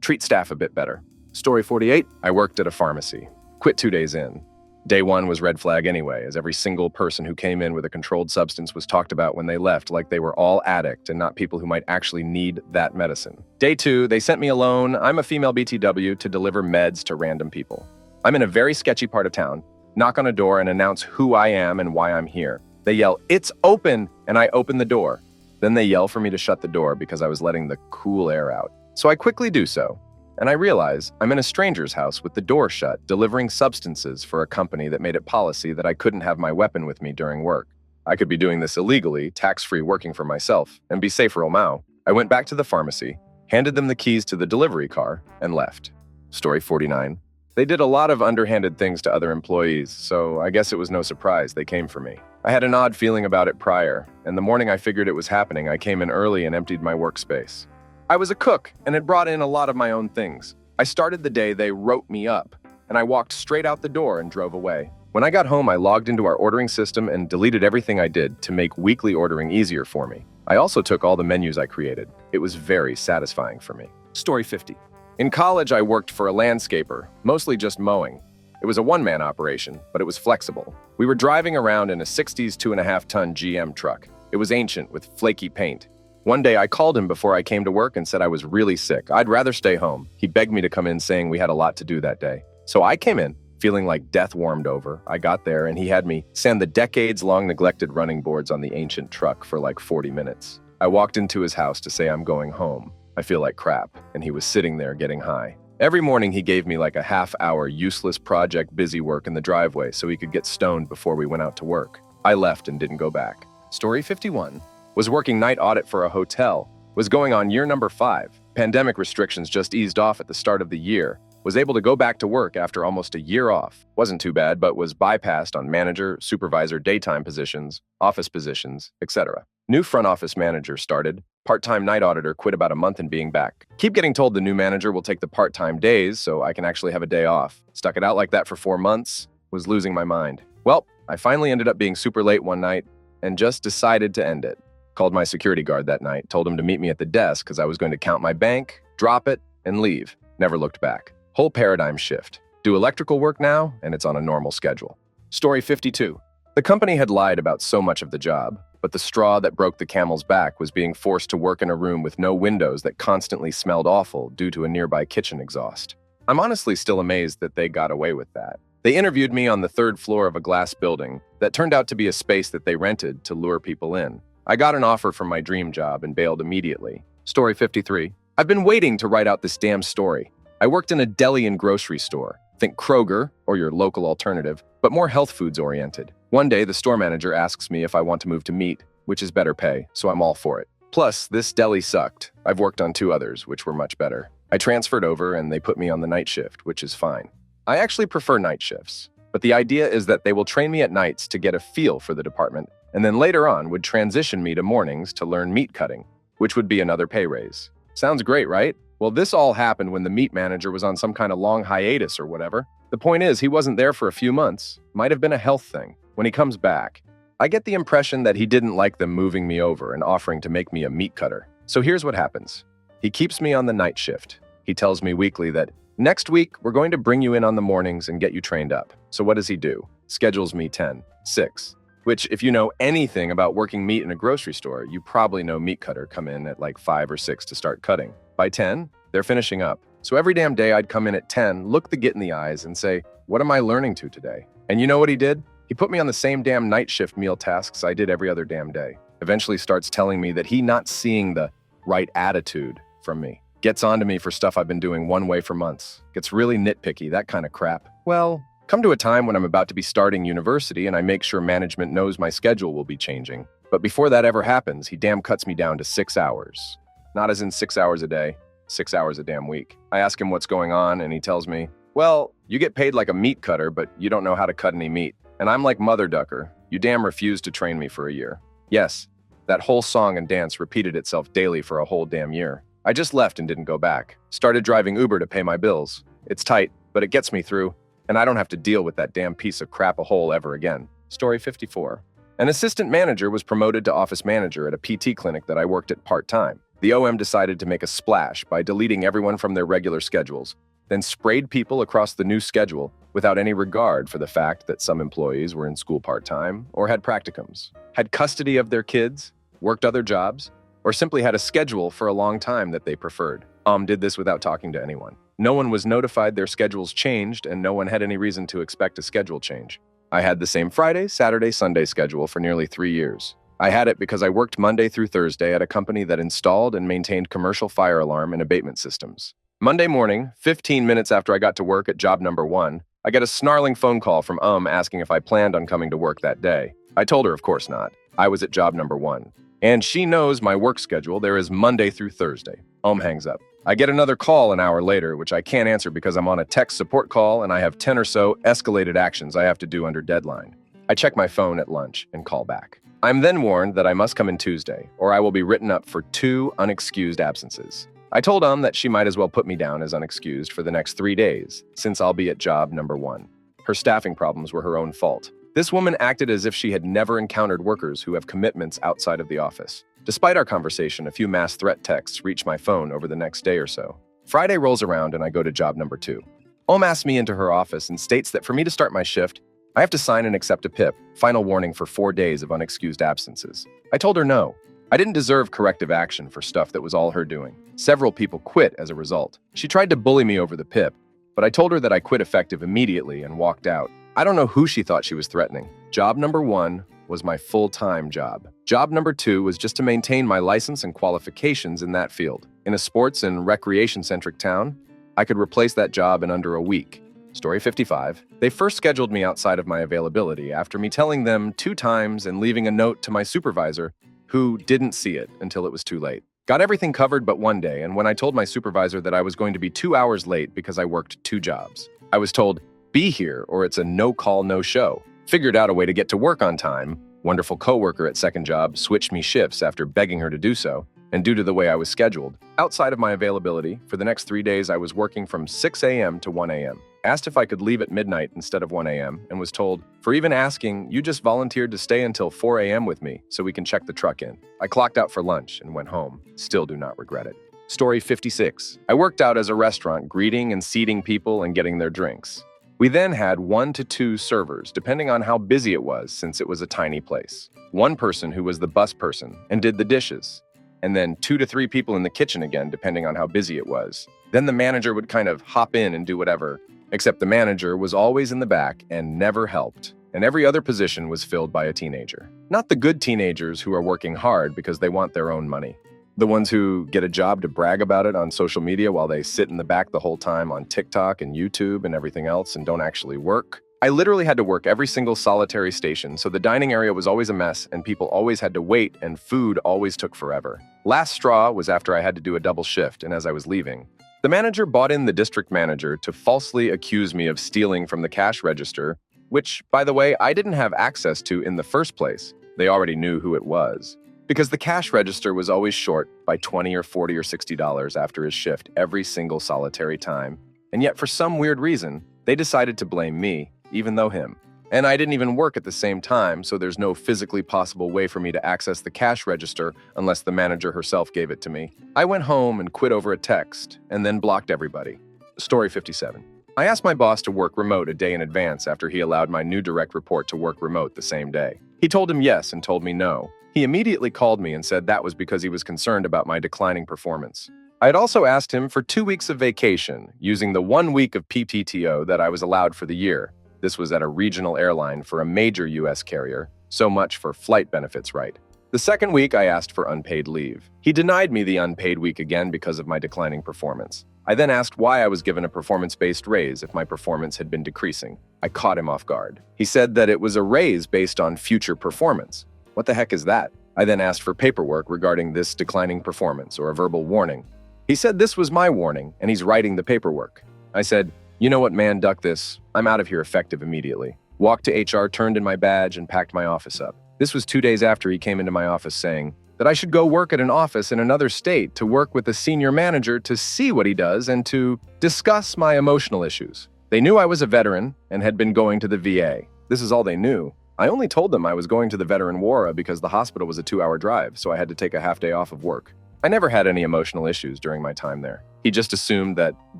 Treat staff a bit better. Story 48, I worked at a pharmacy. Quit 2 days in. Day 1 was red flag anyway, as every single person who came in with a controlled substance was talked about when they left like they were all addict and not people who might actually need that medicine. Day 2, they sent me alone, I'm a female BTW, to deliver meds to random people. I'm in a very sketchy part of town, knock on a door and announce who I am and why I'm here. They yell, "It's open!" and I open the door. Then they yell for me to shut the door because I was letting the cool air out. So I quickly do so. and I realize I'm in a stranger's house with the door shut, delivering substances for a company that made it policy that I couldn't have my weapon with me during work. I could be doing this illegally, tax-free working for myself, and be safer Mao. I went back to the pharmacy, handed them the keys to the delivery car, and left. Story 49. They did a lot of underhanded things to other employees, so I guess it was no surprise they came for me. I had an odd feeling about it prior, and the morning I figured it was happening, I came in early and emptied my workspace. I was a cook, and had brought in a lot of my own things. I started the day they wrote me up, and I walked straight out the door and drove away. When I got home, I logged into our ordering system and deleted everything I did to make weekly ordering easier for me. I also took all the menus I created. It was very satisfying for me. Story 50. In college, I worked for a landscaper, mostly just mowing. It was a one-man operation, but it was flexible. We were driving around in a 60s 2.5-ton GM truck. It was ancient with flaky paint. One day, I called him before I came to work and said I was really sick. I'd rather stay home. He begged me to come in, saying we had a lot to do that day. So I came in, feeling like death warmed over. I got there, and he had me sand the decades-long neglected running boards on the ancient truck for like 40 minutes. I walked into his house to say I'm going home. I feel like crap, and he was sitting there getting high. Every morning he gave me like a half-hour useless project busy work in the driveway so he could get stoned before we went out to work. I left and didn't go back. Story 51. Was working night audit for a hotel. Was going on year number 5. Pandemic restrictions just eased off at the start of the year. Was able to go back to work after almost a year off. Wasn't too bad, but was bypassed on manager, supervisor, daytime positions, office positions, etc. New front office manager started. Part-time night auditor quit about a month in being back. Keep getting told the new manager will take the part-time days so I can actually have a day off. Stuck it out like that for 4 months. Was losing my mind. Well, I finally ended up being super late one night and just decided to end it. Called my security guard that night, told him to meet me at the desk because I was going to count my bank, drop it, and leave. Never looked back. Whole paradigm shift. Do electrical work now, and it's on a normal schedule. Story 52. The company had lied about so much of the job, but the straw that broke the camel's back was being forced to work in a room with no windows that constantly smelled awful due to a nearby kitchen exhaust. I'm honestly still amazed that they got away with that. They interviewed me on the 3rd floor of a glass building that turned out to be a space that they rented to lure people in. I got an offer from my dream job and bailed immediately. Story 53. I've been waiting to write out this damn story. I worked in a deli and grocery store. Think Kroger, or your local alternative, but more health foods oriented. One day, the store manager asks me if I want to move to meat, which is better pay, so I'm all for it. Plus, this deli sucked. I've worked on 2 others, which were much better. I transferred over, and they put me on the night shift, which is fine. I actually prefer night shifts, but the idea is that they will train me at nights to get a feel for the department, and then later on would transition me to mornings to learn meat cutting, which would be another pay raise. Sounds great, right? Well, this all happened when the meat manager was on some kind of long hiatus or whatever. The point is, he wasn't there for a few months. Might have been a health thing. When he comes back, I get the impression that he didn't like them moving me over and offering to make me a meat cutter. So here's what happens. He keeps me on the night shift. He tells me weekly that, next week, we're going to bring you in on the mornings and get you trained up. So what does he do? Schedules me 10-6. Which, if you know anything about working meat in a grocery store, you probably know meat cutter come in at like 5 or 6 to start cutting. By 10, they're finishing up. So every damn day I'd come in at 10, look the git in the eyes and say, what am I learning to today? And you know what he did? He put me on the same damn night shift meal tasks I did every other damn day. Eventually starts telling me that he not seeing the right attitude from me. Gets onto me for stuff I've been doing one way for months. Gets really nitpicky, that kind of crap. Well, come to a time when I'm about to be starting university and I make sure management knows my schedule will be changing. But before that ever happens, he damn cuts me down to 6 hours. Not as in 6 hours a day, 6 hours a damn week. I ask him what's going on and he tells me, well, you get paid like a meat cutter, but you don't know how to cut any meat. And I'm like Mother Ducker. You damn refused to train me for a year. Yes, that whole song and dance repeated itself daily for a whole damn year. I just left and didn't go back. Started driving Uber to pay my bills. It's tight, but it gets me through, and I don't have to deal with that damn piece of crap a hole ever again. Story 54. An assistant manager was promoted to office manager at a PT clinic that I worked at part-time. The OM decided to make a splash by deleting everyone from their regular schedules, then sprayed people across the new schedule without any regard for the fact that some employees were in school part-time or had practicums, had custody of their kids, worked other jobs, or simply had a schedule for a long time that they preferred. Did this without talking to anyone. No one was notified their schedules changed, and no one had any reason to expect a schedule change. I had the same Friday, Saturday, Sunday schedule for nearly 3 years. I had it because I worked Monday through Thursday at a company that installed and maintained commercial fire alarm and abatement systems. Monday morning, 15 minutes after I got to work at job number 1, I get a snarling phone call from asking if I planned on coming to work that day. I told her of course not. I was at job number 1. And she knows my work schedule. There is Monday through Thursday. Hangs up. I get another call an hour later, which I can't answer because I'm on a tech support call and I have 10 or so escalated actions I have to do under deadline. I check my phone at lunch and call back. I'm then warned that I must come in Tuesday, or I will be written up for 2 unexcused absences. I told that she might as well put me down as unexcused for the next 3 days, since I'll be at job number 1. Her staffing problems were her own fault. This woman acted as if she had never encountered workers who have commitments outside of the office. Despite our conversation, a few mass threat texts reach my phone over the next day or so. Friday rolls around and I go to job number 2. Asks me into her office and states that for me to start my shift, I have to sign and accept a PIP, final warning for 4 days of unexcused absences. I told her no. I didn't deserve corrective action for stuff that was all her doing. Several people quit as a result. She tried to bully me over the PIP, but I told her that I quit effective immediately and walked out. I don't know who she thought she was threatening. Job number 1 was my full-time job. Job number 2 was just to maintain my license and qualifications in that field. In a sports and recreation-centric town, I could replace that job in under a week. Story 55. They first scheduled me outside of my availability after me telling them 2 times and leaving a note to my supervisor, who didn't see it until it was too late. Got everything covered but one day, and when I told my supervisor that I was going to be 2 hours late because I worked 2 jobs, I was told, be here or it's a no-call, no-show. Figured out a way to get to work on time. Wonderful coworker at second job switched me shifts after begging her to do so, and due to the way I was scheduled, outside of my availability, for the next 3 days I was working from 6 a.m. to 1 a.m. Asked if I could leave at midnight instead of 1 a.m. and was told, for even asking, you just volunteered to stay until 4 a.m. with me so we can check the truck in. I clocked out for lunch and went home. Still do not regret it. Story 56. I worked out as a restaurant, greeting and seating people and getting their drinks. We then had 1 to 2 servers, depending on how busy it was since it was a tiny place. One person who was the bus person and did the dishes. And then 2 to 3 people in the kitchen again, depending on how busy it was. Then the manager would kind of hop in and do whatever. Except the manager was always in the back and never helped, and every other position was filled by a teenager. Not the good teenagers who are working hard because they want their own money. The ones who get a job to brag about it on social media while they sit in the back the whole time on TikTok and YouTube and everything else and don't actually work. I literally had to work every single solitary station, so the dining area was always a mess and people always had to wait and food always took forever. Last straw was after I had to do a double shift, and as I was leaving, the manager bought in the district manager to falsely accuse me of stealing from the cash register, which, by the way, I didn't have access to in the first place. They already knew who it was. Because the cash register was always short by $20 or $40 or $60 after his shift every single solitary time. And yet, for some weird reason, they decided to blame me, even though him. And I didn't even work at the same time, so there's no physically possible way for me to access the cash register unless the manager herself gave it to me. I went home and quit over a text, and then blocked everybody. Story 57. I asked my boss to work remote a day in advance after he allowed my new direct report to work remote the same day. He told him yes and told me no. He immediately called me and said that was because he was concerned about my declining performance. I had also asked him for 2 weeks of vacation, using the 1 week of PTO that I was allowed for the year. This was at a regional airline for a major U.S. carrier. So much for flight benefits, right? The second week, I asked for unpaid leave. He denied me the unpaid week again because of my declining performance. I then asked why I was given a performance-based raise if my performance had been decreasing. I caught him off guard. He said that it was a raise based on future performance. What the heck is that? I then asked for paperwork regarding this declining performance or a verbal warning. He said this was my warning, and he's writing the paperwork. I said, you know what, man, duck this. I'm out of here effective immediately. Walked to HR, turned in my badge, and packed my office up. This was 2 days after he came into my office saying that I should go work at an office in another state to work with a senior manager to see what he does and to discuss my emotional issues. They knew I was a veteran and had been going to the VA. This is all they knew. I only told them I was going to the veteran wara because the hospital was a 2-hour drive, so I had to take a half day off of work. I never had any emotional issues during my time there. He just assumed that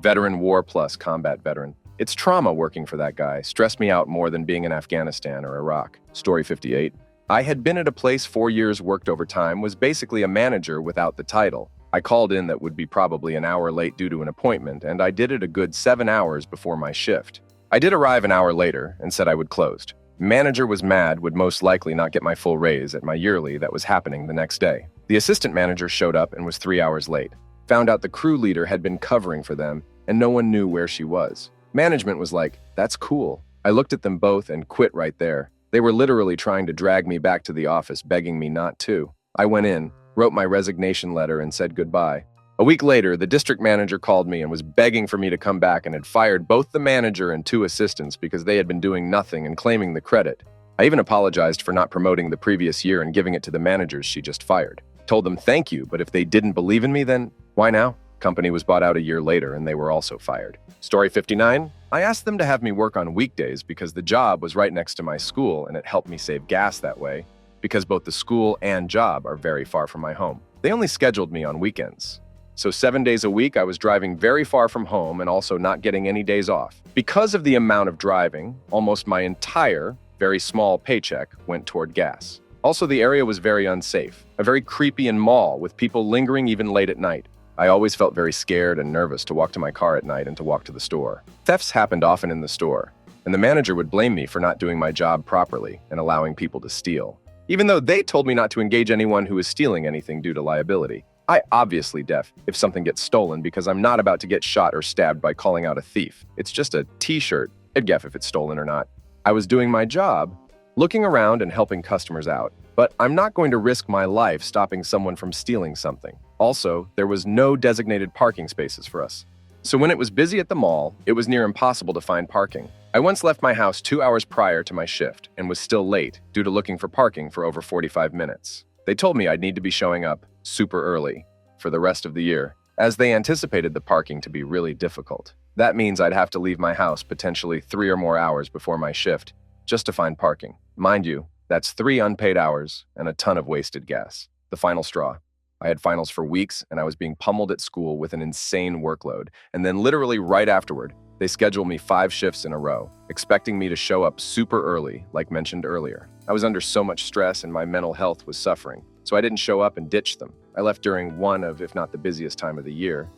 veteran war plus combat veteran. It's trauma working for that guy. Stressed me out more than being in Afghanistan or Iraq. Story 58. I had been at a place 4 years, worked overtime, was basically a manager without the title. I called in that would be probably an hour late due to an appointment, and I did it a good 7 hours before my shift. I did arrive an hour later and said I would closed. Manager was mad, would most likely not get my full raise at my yearly that was happening the next day. The assistant manager showed up and was 3 hours late. Found out the crew leader had been covering for them, and no one knew where she was. Management was like, "That's cool." I looked at them both and quit right there. They were literally trying to drag me back to the office, begging me not to. I went in, wrote my resignation letter, and said goodbye. A week later, the district manager called me and was begging for me to come back and had fired both the manager and 2 assistants because they had been doing nothing and claiming the credit. I even apologized for not promoting the previous year and giving it to the managers she just fired. Told them thank you, but if they didn't believe in me, then why now? Company was bought out a year later and they were also fired. Story 59. I asked them to have me work on weekdays because the job was right next to my school and it helped me save gas that way because both the school and job are very far from my home. They only scheduled me on weekends. So 7 days a week, I was driving very far from home and also not getting any days off. Because of the amount of driving, almost my entire, very small paycheck went toward gas. Also, the area was very unsafe, a very creepy mall with people lingering even late at night. I always felt very scared and nervous to walk to my car at night and to walk to the store. Thefts happened often in the store, and the manager would blame me for not doing my job properly and allowing people to steal, even though they told me not to engage anyone who is stealing anything due to liability. I obviously deaf if something gets stolen because I'm not about to get shot or stabbed by calling out a thief. It's just a t-shirt. I'd guess if it's stolen or not. I was doing my job, looking around and helping customers out, but I'm not going to risk my life stopping someone from stealing something. Also, there was no designated parking spaces for us. So when it was busy at the mall, it was near impossible to find parking. I once left my house 2 hours prior to my shift and was still late due to looking for parking for over 45 minutes. They told me I'd need to be showing up super early for the rest of the year, as they anticipated the parking to be really difficult. That means I'd have to leave my house potentially 3 or more hours before my shift just to find parking. Mind you, that's 3 unpaid hours and a ton of wasted gas. The final straw. I had finals for weeks and I was being pummeled at school with an insane workload. And then literally right afterward, they scheduled me 5 shifts in a row, expecting me to show up super early, like mentioned earlier. I was under so much stress and my mental health was suffering, so I didn't show up and ditched them. I left during one of, if not the busiest time of the year.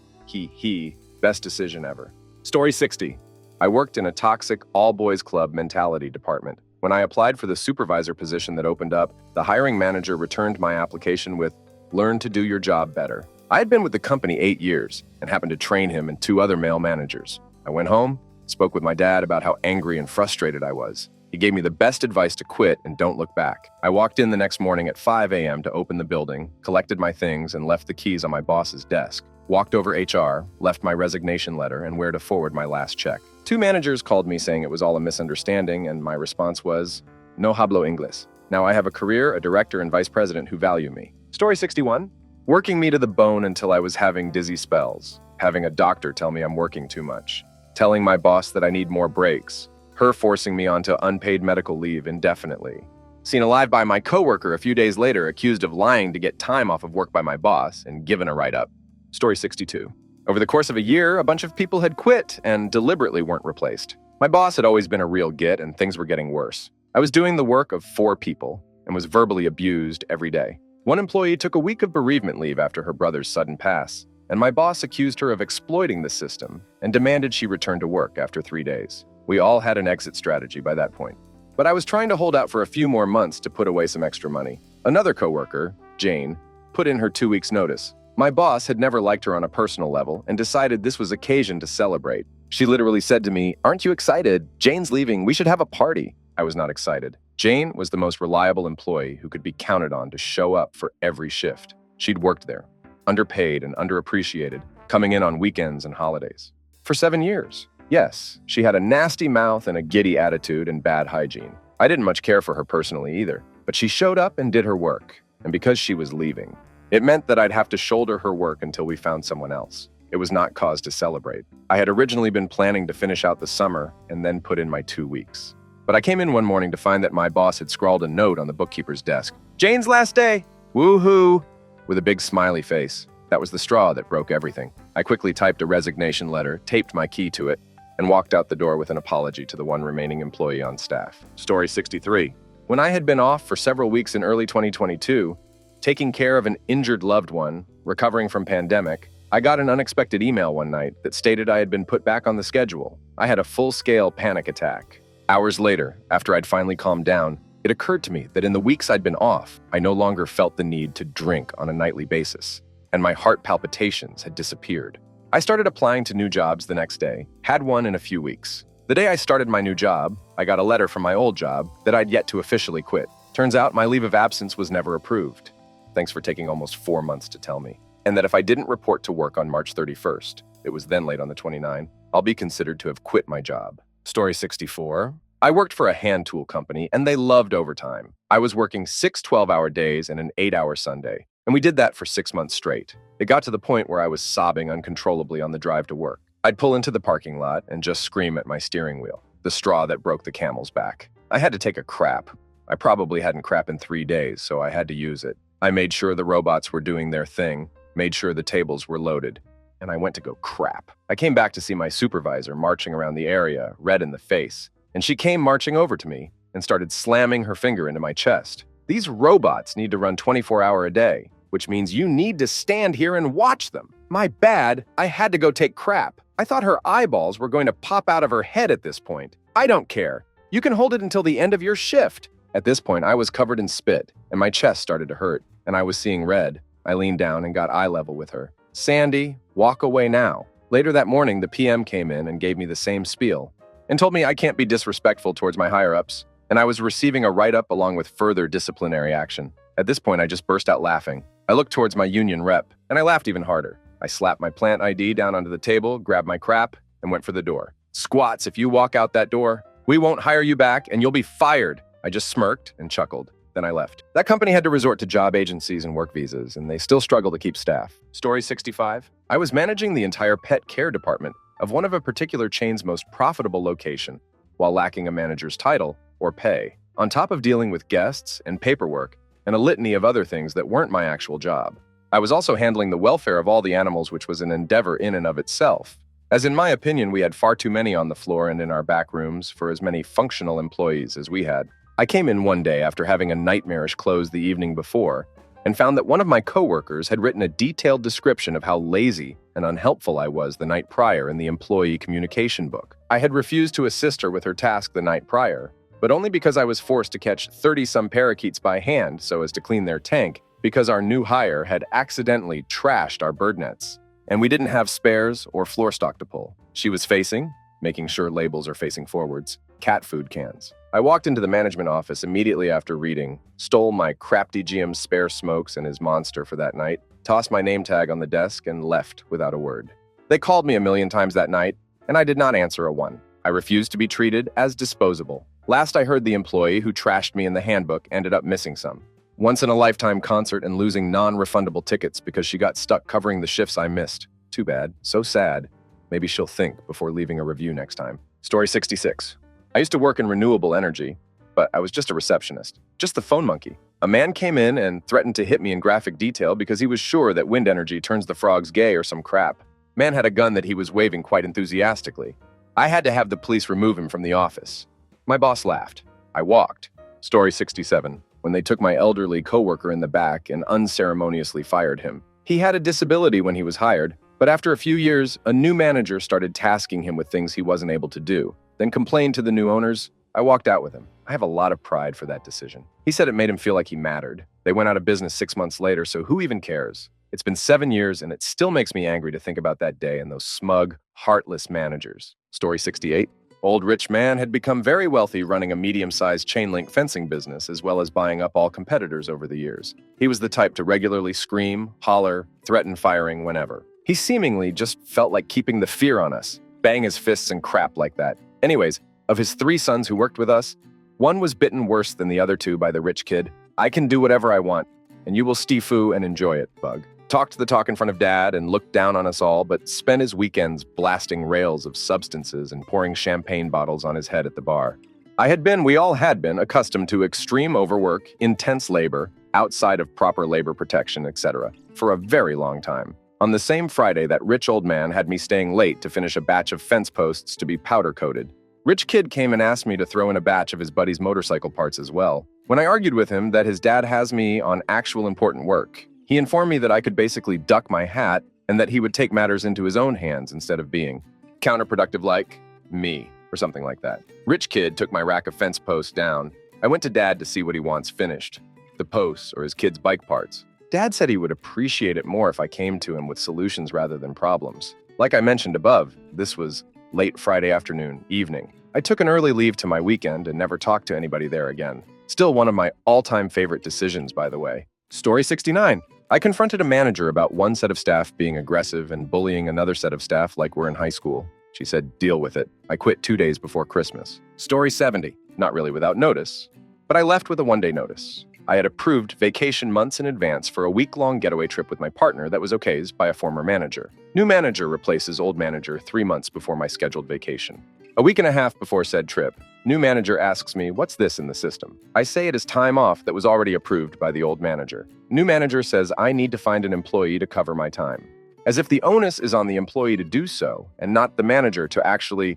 Best decision ever. Story 60. I worked in a toxic all-boys club mentality department. When I applied for the supervisor position that opened up, the hiring manager returned my application with, "Learn to do your job better." I had been with the company 8 years and happened to train him and 2 other male managers. I went home, spoke with my dad about how angry and frustrated I was. He gave me the best advice to quit and don't look back. I walked in the next morning at 5 a.m. to open the building, collected my things, and left the keys on my boss's desk. Walked over HR, left my resignation letter, and where to forward my last check. 2 managers called me saying it was all a misunderstanding, and my response was, "No hablo inglés." Now I have a career, a director, and vice president who value me. Story 61. Working me to the bone until I was having dizzy spells. Having a doctor tell me I'm working too much. Telling my boss that I need more breaks. Her forcing me onto unpaid medical leave indefinitely. Seen alive by my coworker a few days later accused of lying to get time off of work by my boss and given a write-up. Story 62. Over the course of a year, a bunch of people had quit and deliberately weren't replaced. My boss had always been a real git and things were getting worse. I was doing the work of 4 people and was verbally abused every day. One employee took a week of bereavement leave after her brother's sudden pass, and my boss accused her of exploiting the system and demanded she return to work after 3 days. We all had an exit strategy by that point. But I was trying to hold out for a few more months to put away some extra money. Another coworker, Jane, put in her 2 weeks' notice. My boss had never liked her on a personal level and decided this was occasion to celebrate. She literally said to me, "Aren't you excited? Jane's leaving. We should have a party." I was not excited. Jane was the most reliable employee who could be counted on to show up for every shift. She'd worked there, underpaid and underappreciated, coming in on weekends and holidays. For 7 years. Yes, she had a nasty mouth and a giddy attitude and bad hygiene. I didn't much care for her personally either, but she showed up and did her work. And because she was leaving, it meant that I'd have to shoulder her work until we found someone else. It was not cause to celebrate. I had originally been planning to finish out the summer and then put in my 2 weeks. But I came in one morning to find that my boss had scrawled a note on the bookkeeper's desk. "Jane's last day! Woohoo!" with a big smiley face. That was the straw that broke everything. I quickly typed a resignation letter, taped my key to it, and walked out the door with an apology to the one remaining employee on staff. Story 63. When I had been off for several weeks in early 2022, taking care of an injured loved one, recovering from pandemic, I got an unexpected email one night that stated I had been put back on the schedule. I had a full-scale panic attack. Hours later, after I'd finally calmed down, it occurred to me that in the weeks I'd been off, I no longer felt the need to drink on a nightly basis. and my heart palpitations had disappeared. I started applying to new jobs the next day, had one in a few weeks. The day I started my new job, I got a letter from my old job that I'd yet to officially quit. Turns out my leave of absence was never approved. Thanks for taking almost 4 months to tell me. And that if I didn't report to work on March 31st, it was then late on the 29th, I'll be considered to have quit my job. Story 64. I worked for a hand tool company, and they loved overtime. I was working 6 12-hour days and an 8-hour Sunday, and we did that for 6 months straight. It got to the point where I was sobbing uncontrollably on the drive to work. I'd pull into the parking lot and just scream at my steering wheel, the straw that broke the camel's back. I had to take a crap. I probably hadn't crap in 3 days, so I had to use it. I made sure the robots were doing their thing, made sure the tables were loaded, and I went to go crap. I came back to see my supervisor marching around the area, red in the face, and she came marching over to me and started slamming her finger into my chest. These robots need to run 24-hour a day, which means you need to stand here and watch them. My bad, I had to go take crap. I thought her eyeballs were going to pop out of her head at this point. I don't care. You can hold it until the end of your shift. At this point, I was covered in spit, and my chest started to hurt, and I was seeing red. I leaned down and got eye level with her. Sandy, walk away now. Later that morning, the PM came in and gave me the same spiel, and told me I can't be disrespectful towards my higher-ups, and I was receiving a write-up along with further disciplinary action. At this point, I just burst out laughing. I looked towards my union rep, and I laughed even harder. I slapped my plant ID down onto the table, grabbed my crap, and went for the door. Squats, if you walk out that door, we won't hire you back, and you'll be fired. I just smirked and chuckled. Then I left. That company had to resort to job agencies and work visas, and they still struggle to keep staff. Story 65. I was managing the entire pet care department of one of a particular chain's most profitable location, while lacking a manager's title or pay, on top of dealing with guests and paperwork and a litany of other things that weren't my actual job. I was also handling the welfare of all the animals, which was an endeavor in and of itself, as in my opinion, we had far too many on the floor and in our back rooms for as many functional employees as we had. I came in one day after having a nightmarish close the evening before and found that one of my coworkers had written a detailed description of how lazy and unhelpful I was the night prior in the employee communication book. I had refused to assist her with her task the night prior, but only because I was forced to catch 30-some parakeets by hand so as to clean their tank because our new hire had accidentally trashed our bird nets, and we didn't have spares or floor stock to pull. She was facing, making sure labels are facing forwards, cat food cans. I walked into the management office immediately after reading, stole my crafty GM's spare smokes and his monster for that night, tossed my name tag on the desk, and left without a word. They called me a million times that night, and I did not answer a one. I refused to be treated as disposable. Last I heard, the employee who trashed me in the handbook ended up missing some. Once-in-a-lifetime concert and losing non-refundable tickets because she got stuck covering the shifts I missed. Too bad. So sad. Maybe she'll think before leaving a review next time. Story 66. I used to work in renewable energy, but I was just a receptionist. Just the phone monkey. A man came in and threatened to hit me in graphic detail because he was sure that wind energy turns the frogs gay or some crap. Man had a gun that he was waving quite enthusiastically. I had to have the police remove him from the office. My boss laughed. I walked. Story 67. When they took my elderly coworker in the back and unceremoniously fired him. He had a disability when he was hired, but after a few years, a new manager started tasking him with things he wasn't able to do, then complained to the new owners. I walked out with him. I have a lot of pride for that decision. He said it made him feel like he mattered. They went out of business 6 months later, so who even cares? It's been 7 years, and it still makes me angry to think about that day and those smug, heartless managers. Story 68. Old rich man had become very wealthy running a medium-sized chain-link fencing business as well as buying up all competitors over the years. He was the type to regularly scream, holler, threaten firing whenever. He seemingly just felt like keeping the fear on us, bang his fists and crap like that. Anyways, of his 3 sons who worked with us, one was bitten worse than the other 2 by the rich kid. I can do whatever I want, and you will stifu and enjoy it, bug. Talked the talk in front of Dad and looked down on us all, but spent his weekends blasting rails of substances and pouring champagne bottles on his head at the bar. We all had been, accustomed to extreme overwork, intense labor, outside of proper labor protection, etc., for a very long time. On the same Friday, that rich old man had me staying late to finish a batch of fence posts to be powder-coated. Rich kid came and asked me to throw in a batch of his buddy's motorcycle parts as well. When I argued with him that his dad has me on actual important work, he informed me that I could basically duck my hat and that he would take matters into his own hands instead of being counterproductive like me or something like that. Rich kid took my rack of fence posts down. I went to Dad to see what he wants finished, the posts or his kid's bike parts. Dad said he would appreciate it more if I came to him with solutions rather than problems. Like I mentioned above, this was late Friday afternoon, evening. I took an early leave to my weekend and never talked to anybody there again. Still one of my all-time favorite decisions, by the way. Story 69. I confronted a manager about one set of staff being aggressive and bullying another set of staff like we're in high school. She said, deal with it. I quit 2 days before Christmas. Story 70. Not really without notice, but I left with a one-day notice. I had approved vacation months in advance for a week-long getaway trip with my partner that was okayed by a former manager. New manager replaces old manager 3 months before my scheduled vacation. A week and a half before said trip, new manager asks me, what's this in the system? I say it is time off that was already approved by the old manager. New manager says I need to find an employee to cover my time. As if the onus is on the employee to do so, and not the manager to actually,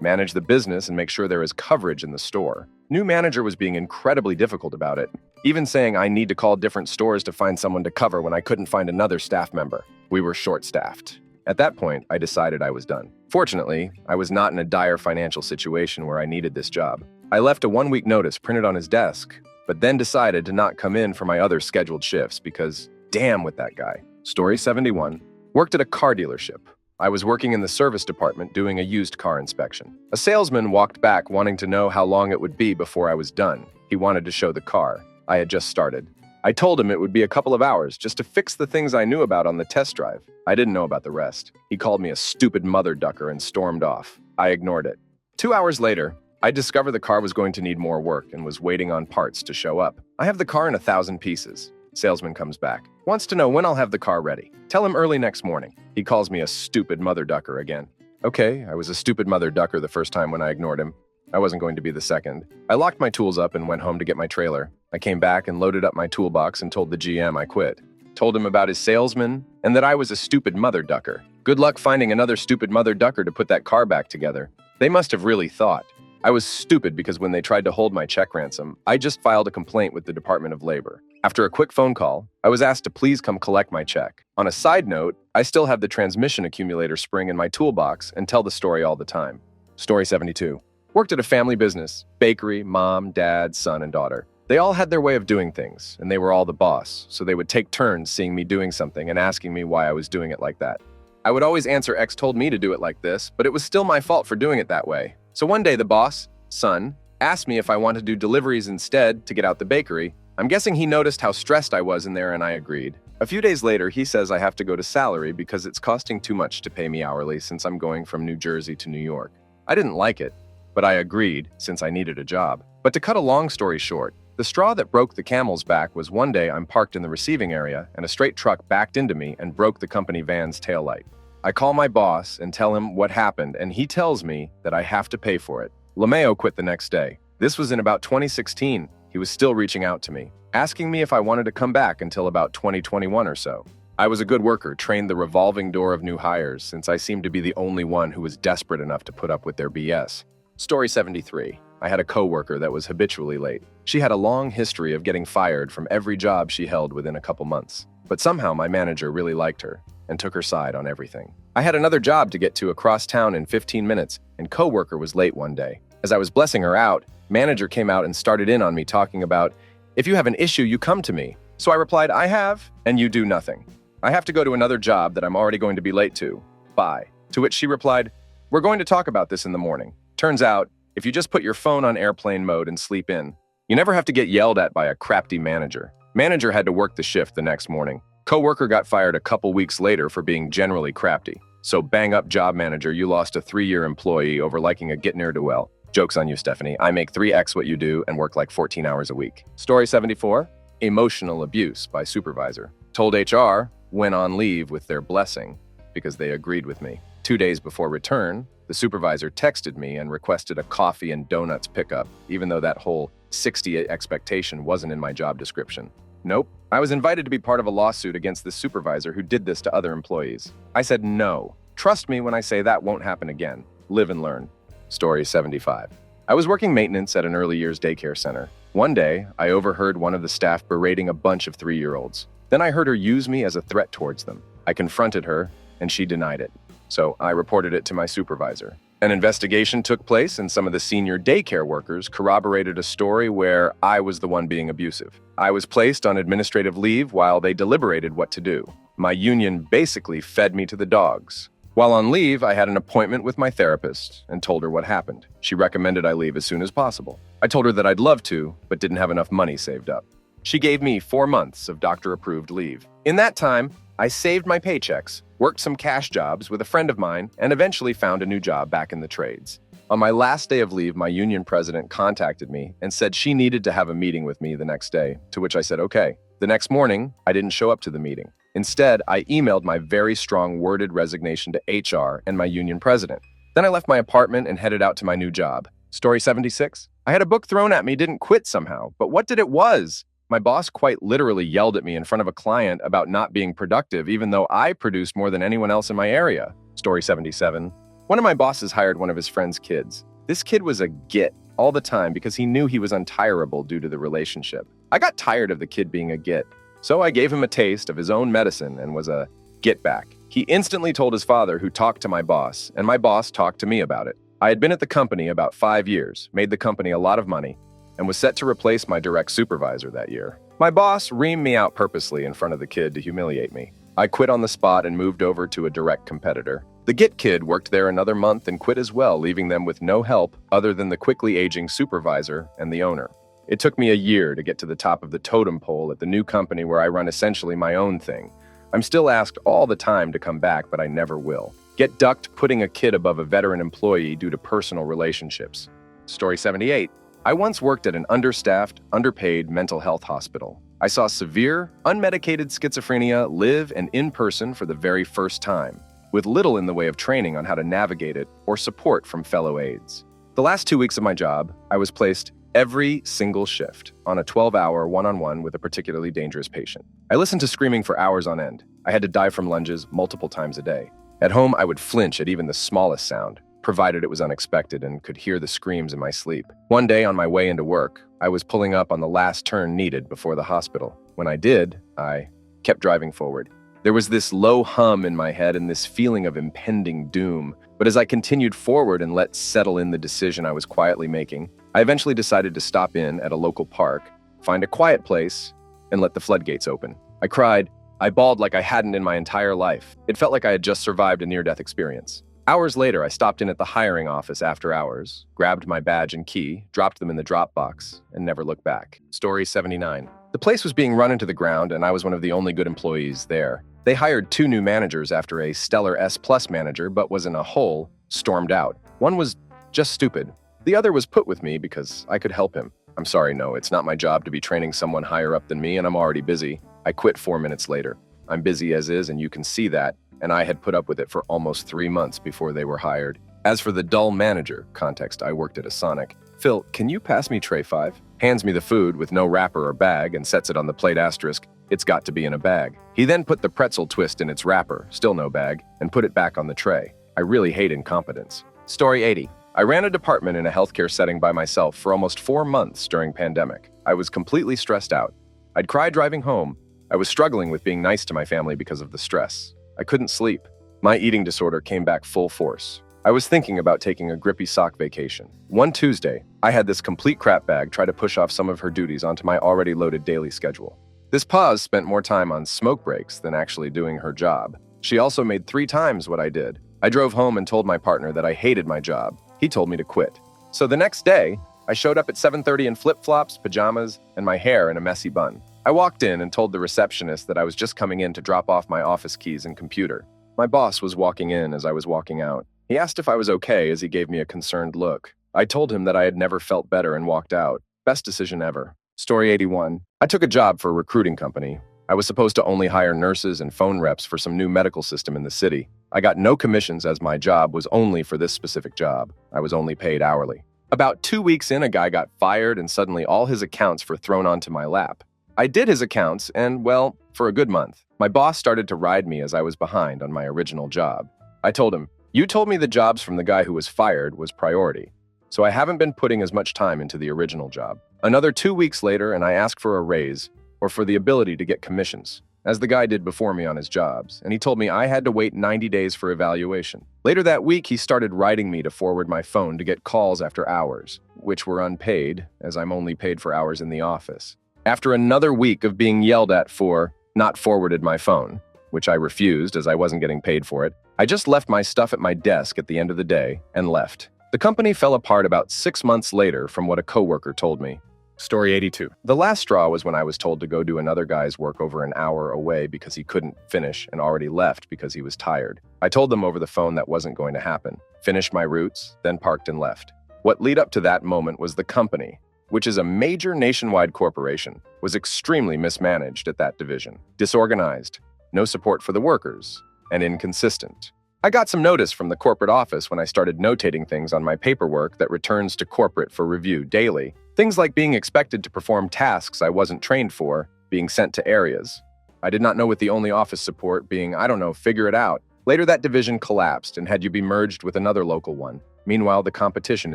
manage the business and make sure there is coverage in the store. New manager was being incredibly difficult about it, even saying I need to call different stores to find someone to cover when I couldn't find another staff member. We were short-staffed. At that point, I decided I was done. Fortunately, I was not in a dire financial situation where I needed this job. I left a one-week notice printed on his desk, but then decided to not come in for my other scheduled shifts because damn with that guy. Story 71. Worked at a car dealership. I was working in the service department doing a used car inspection. A salesman walked back wanting to know how long it would be before I was done. He wanted to show the car. I had just started. I told him it would be a couple of hours just to fix the things I knew about on the test drive. I didn't know about the rest. He called me a stupid mother ducker and stormed off. I ignored it. 2 hours later, I discovered the car was going to need more work and was waiting on parts to show up. I have the car in 1,000 pieces. Salesman comes back. Wants to know when I'll have the car ready. Tell him early next morning. He calls me a stupid mother ducker again. Okay, I was a stupid mother ducker the first time when I ignored him. I wasn't going to be the second. I locked my tools up and went home to get my trailer. I came back and loaded up my toolbox and told the GM I quit. Told him about his salesman and that I was a stupid mother ducker. Good luck finding another stupid mother ducker to put that car back together. They must have really thought. I was stupid because when they tried to hold my check ransom, I just filed a complaint with the Department of Labor. After a quick phone call, I was asked to please come collect my check. On a side note, I still have the transmission accumulator spring in my toolbox and tell the story all the time. Story 72. Worked at a family business, bakery, mom, dad, son, and daughter. They all had their way of doing things, and they were all the boss, so they would take turns seeing me doing something and asking me why I was doing it like that. I would always answer X told me to do it like this, but it was still my fault for doing it that way. So one day the boss, son, asked me if I wanted to do deliveries instead to get out the bakery. I'm guessing he noticed how stressed I was in there and I agreed. A few days later, he says I have to go to salary because it's costing too much to pay me hourly since I'm going from New Jersey to New York. I didn't like it, but I agreed since I needed a job. But to cut a long story short, the straw that broke the camel's back was one day I'm parked in the receiving area and a straight truck backed into me and broke the company van's taillight. I call my boss and tell him what happened and he tells me that I have to pay for it. LeMayo quit the next day. This was in about 2016. He was still reaching out to me, asking me if I wanted to come back until about 2021 or so. I was a good worker, trained the revolving door of new hires since I seemed to be the only one who was desperate enough to put up with their BS. Story 73. I had a coworker that was habitually late. She had a long history of getting fired from every job she held within a couple months. But somehow my manager really liked her and took her side on everything. I had another job to get to across town in 15 minutes, and coworker was late one day. As I was blessing her out, manager came out and started in on me talking about, if you have an issue, you come to me. So I replied, I have, and you do nothing. I have to go to another job that I'm already going to be late to. Bye. To which she replied, we're going to talk about this in the morning. Turns out, if you just put your phone on airplane mode and sleep in, you never have to get yelled at by a crafty manager. Manager had to work the shift the next morning. Coworker got fired a couple weeks later for being generally crafty. So bang up job manager, you lost a 3-year employee over liking a get ne'er-do-well. Joke's on you, Stephanie. I make 3x what you do and work like 14 hours a week. Story 74. Emotional abuse by supervisor. Told HR, went on leave with their blessing because they agreed with me. 2 days before return, the supervisor texted me and requested a coffee and donuts pickup, even though that whole 60 expectation wasn't in my job description. Nope. I was invited to be part of a lawsuit against this supervisor who did this to other employees. I said no. Trust me when I say that won't happen again. Live and learn. Story 75. I was working maintenance at an early years daycare center. One day, I overheard one of the staff berating a bunch of 3-year-olds. Then I heard her use me as a threat towards them. I confronted her, and she denied it. So I reported it to my supervisor. An investigation took place, and some of the senior daycare workers corroborated a story where I was the one being abusive. I was placed on administrative leave while they deliberated what to do. My union basically fed me to the dogs. While on leave, I had an appointment with my therapist and told her what happened. She recommended I leave as soon as possible. I told her that I'd love to, but didn't have enough money saved up. She gave me 4 months of doctor-approved leave. In that time, I saved my paychecks, worked some cash jobs with a friend of mine, and eventually found a new job back in the trades. On my last day of leave, my union president contacted me and said she needed to have a meeting with me the next day, to which I said okay. The next morning, I didn't show up to the meeting. Instead, I emailed my very strong worded resignation to HR and my union president. Then I left my apartment and headed out to my new job. Story 76. I had a book thrown at me, didn't quit somehow, but what did it was? My boss quite literally yelled at me in front of a client about not being productive, even though I produced more than anyone else in my area. Story 77. One of my bosses hired one of his friend's kids. This kid was a git all the time because he knew he was untireable due to the relationship. I got tired of the kid being a git, so I gave him a taste of his own medicine and was a get back. He instantly told his father, who talked to my boss, and my boss talked to me about it. I had been at the company about 5 years, made the company a lot of money, and was set to replace my direct supervisor that year. My boss reamed me out purposely in front of the kid to humiliate me. I quit on the spot and moved over to a direct competitor. The Git kid worked there another month and quit as well, leaving them with no help other than the quickly aging supervisor and the owner. It took me a year to get to the top of the totem pole at the new company where I run essentially my own thing. I'm still asked all the time to come back, but I never will. Get ducked putting a kid above a veteran employee due to personal relationships. Story 78. I once worked at an understaffed, underpaid mental health hospital. I saw severe, unmedicated schizophrenia live and in person for the very first time, with little in the way of training on how to navigate it or support from fellow aides. The last 2 weeks of my job, I was placed every single shift on a 12-hour one-on-one with a particularly dangerous patient. I listened to screaming for hours on end. I had to dive from lunges multiple times a day. At home, I would flinch at even the smallest sound, provided it was unexpected and could hear the screams in my sleep. One day on my way into work, I was pulling up on the last turn needed before the hospital. When I did, I kept driving forward. There was this low hum in my head and this feeling of impending doom. But as I continued forward and let settle in the decision I was quietly making, I eventually decided to stop in at a local park, find a quiet place, and let the floodgates open. I cried. I bawled like I hadn't in my entire life. It felt like I had just survived a near-death experience. Hours later, I stopped in at the hiring office after hours, grabbed my badge and key, dropped them in the drop box, and never looked back. Story 79. The place was being run into the ground, and I was one of the only good employees there. They hired 2 new managers after a stellar S-plus manager, but was in a hole, stormed out. One was just stupid. The other was put with me because I could help him. I'm sorry, no, it's not my job to be training someone higher up than me, and I'm already busy. I quit 4 minutes later. I'm busy as is, and you can see that, and I had put up with it for almost 3 months before they were hired. As for the dull manager, context, I worked at a Sonic. Phil, can you pass me tray 5? Hands me the food with no wrapper or bag and sets it on the plate asterisk. It's got to be in a bag. He then put the pretzel twist in its wrapper, still no bag, and put it back on the tray. I really hate incompetence. Story 80. I ran a department in a healthcare setting by myself for almost 4 months during pandemic. I was completely stressed out. I'd cry driving home. I was struggling with being nice to my family because of the stress. I couldn't sleep. My eating disorder came back full force. I was thinking about taking a grippy sock vacation. One Tuesday, I had this complete crap bag try to push off some of her duties onto my already loaded daily schedule. This pause spent more time on smoke breaks than actually doing her job. She also made 3 times what I did. I drove home and told my partner that I hated my job. He told me to quit. So the next day, I showed up at 7:30 in flip-flops, pajamas, and my hair in a messy bun. I walked in and told the receptionist that I was just coming in to drop off my office keys and computer. My boss was walking in as I was walking out. He asked if I was okay as he gave me a concerned look. I told him that I had never felt better and walked out. Best decision ever. Story 81. I took a job for a recruiting company. I was supposed to only hire nurses and phone reps for some new medical system in the city. I got no commissions as my job was only for this specific job. I was only paid hourly. About 2 weeks in, a guy got fired and suddenly all his accounts were thrown onto my lap. I did his accounts and, well, for a good month. My boss started to ride me as I was behind on my original job. I told him, "You told me the jobs from the guy who was fired was priority, so I haven't been putting as much time into the original job." Another 2 weeks later, and I asked for a raise or for the ability to get commissions. as the guy did before me on his jobs, and he told me I had to wait 90 days for evaluation. Later that week, he started writing me to forward my phone to get calls after hours, which were unpaid, as I'm only paid for hours in the office. After another week of being yelled at for not forwarded my phone, which I refused as I wasn't getting paid for it, I just left my stuff at my desk at the end of the day and left. The company fell apart about 6 months later from what a coworker told me. Story 82. The last straw was when I was told to go do another guy's work over an hour away because he couldn't finish and already left because he was tired. I told them over the phone that wasn't going to happen, finished my routes, then parked and left. What led up to that moment was the company, which is a major nationwide corporation, was extremely mismanaged at that division, disorganized, no support for the workers, and inconsistent. I got some notice from the corporate office when I started notating things on my paperwork that returns to corporate for review daily. Things like being expected to perform tasks I wasn't trained for, being sent to areas. I did not know with the only office support being, figure it out. Later that division collapsed and had you be merged with another local one. Meanwhile, the competition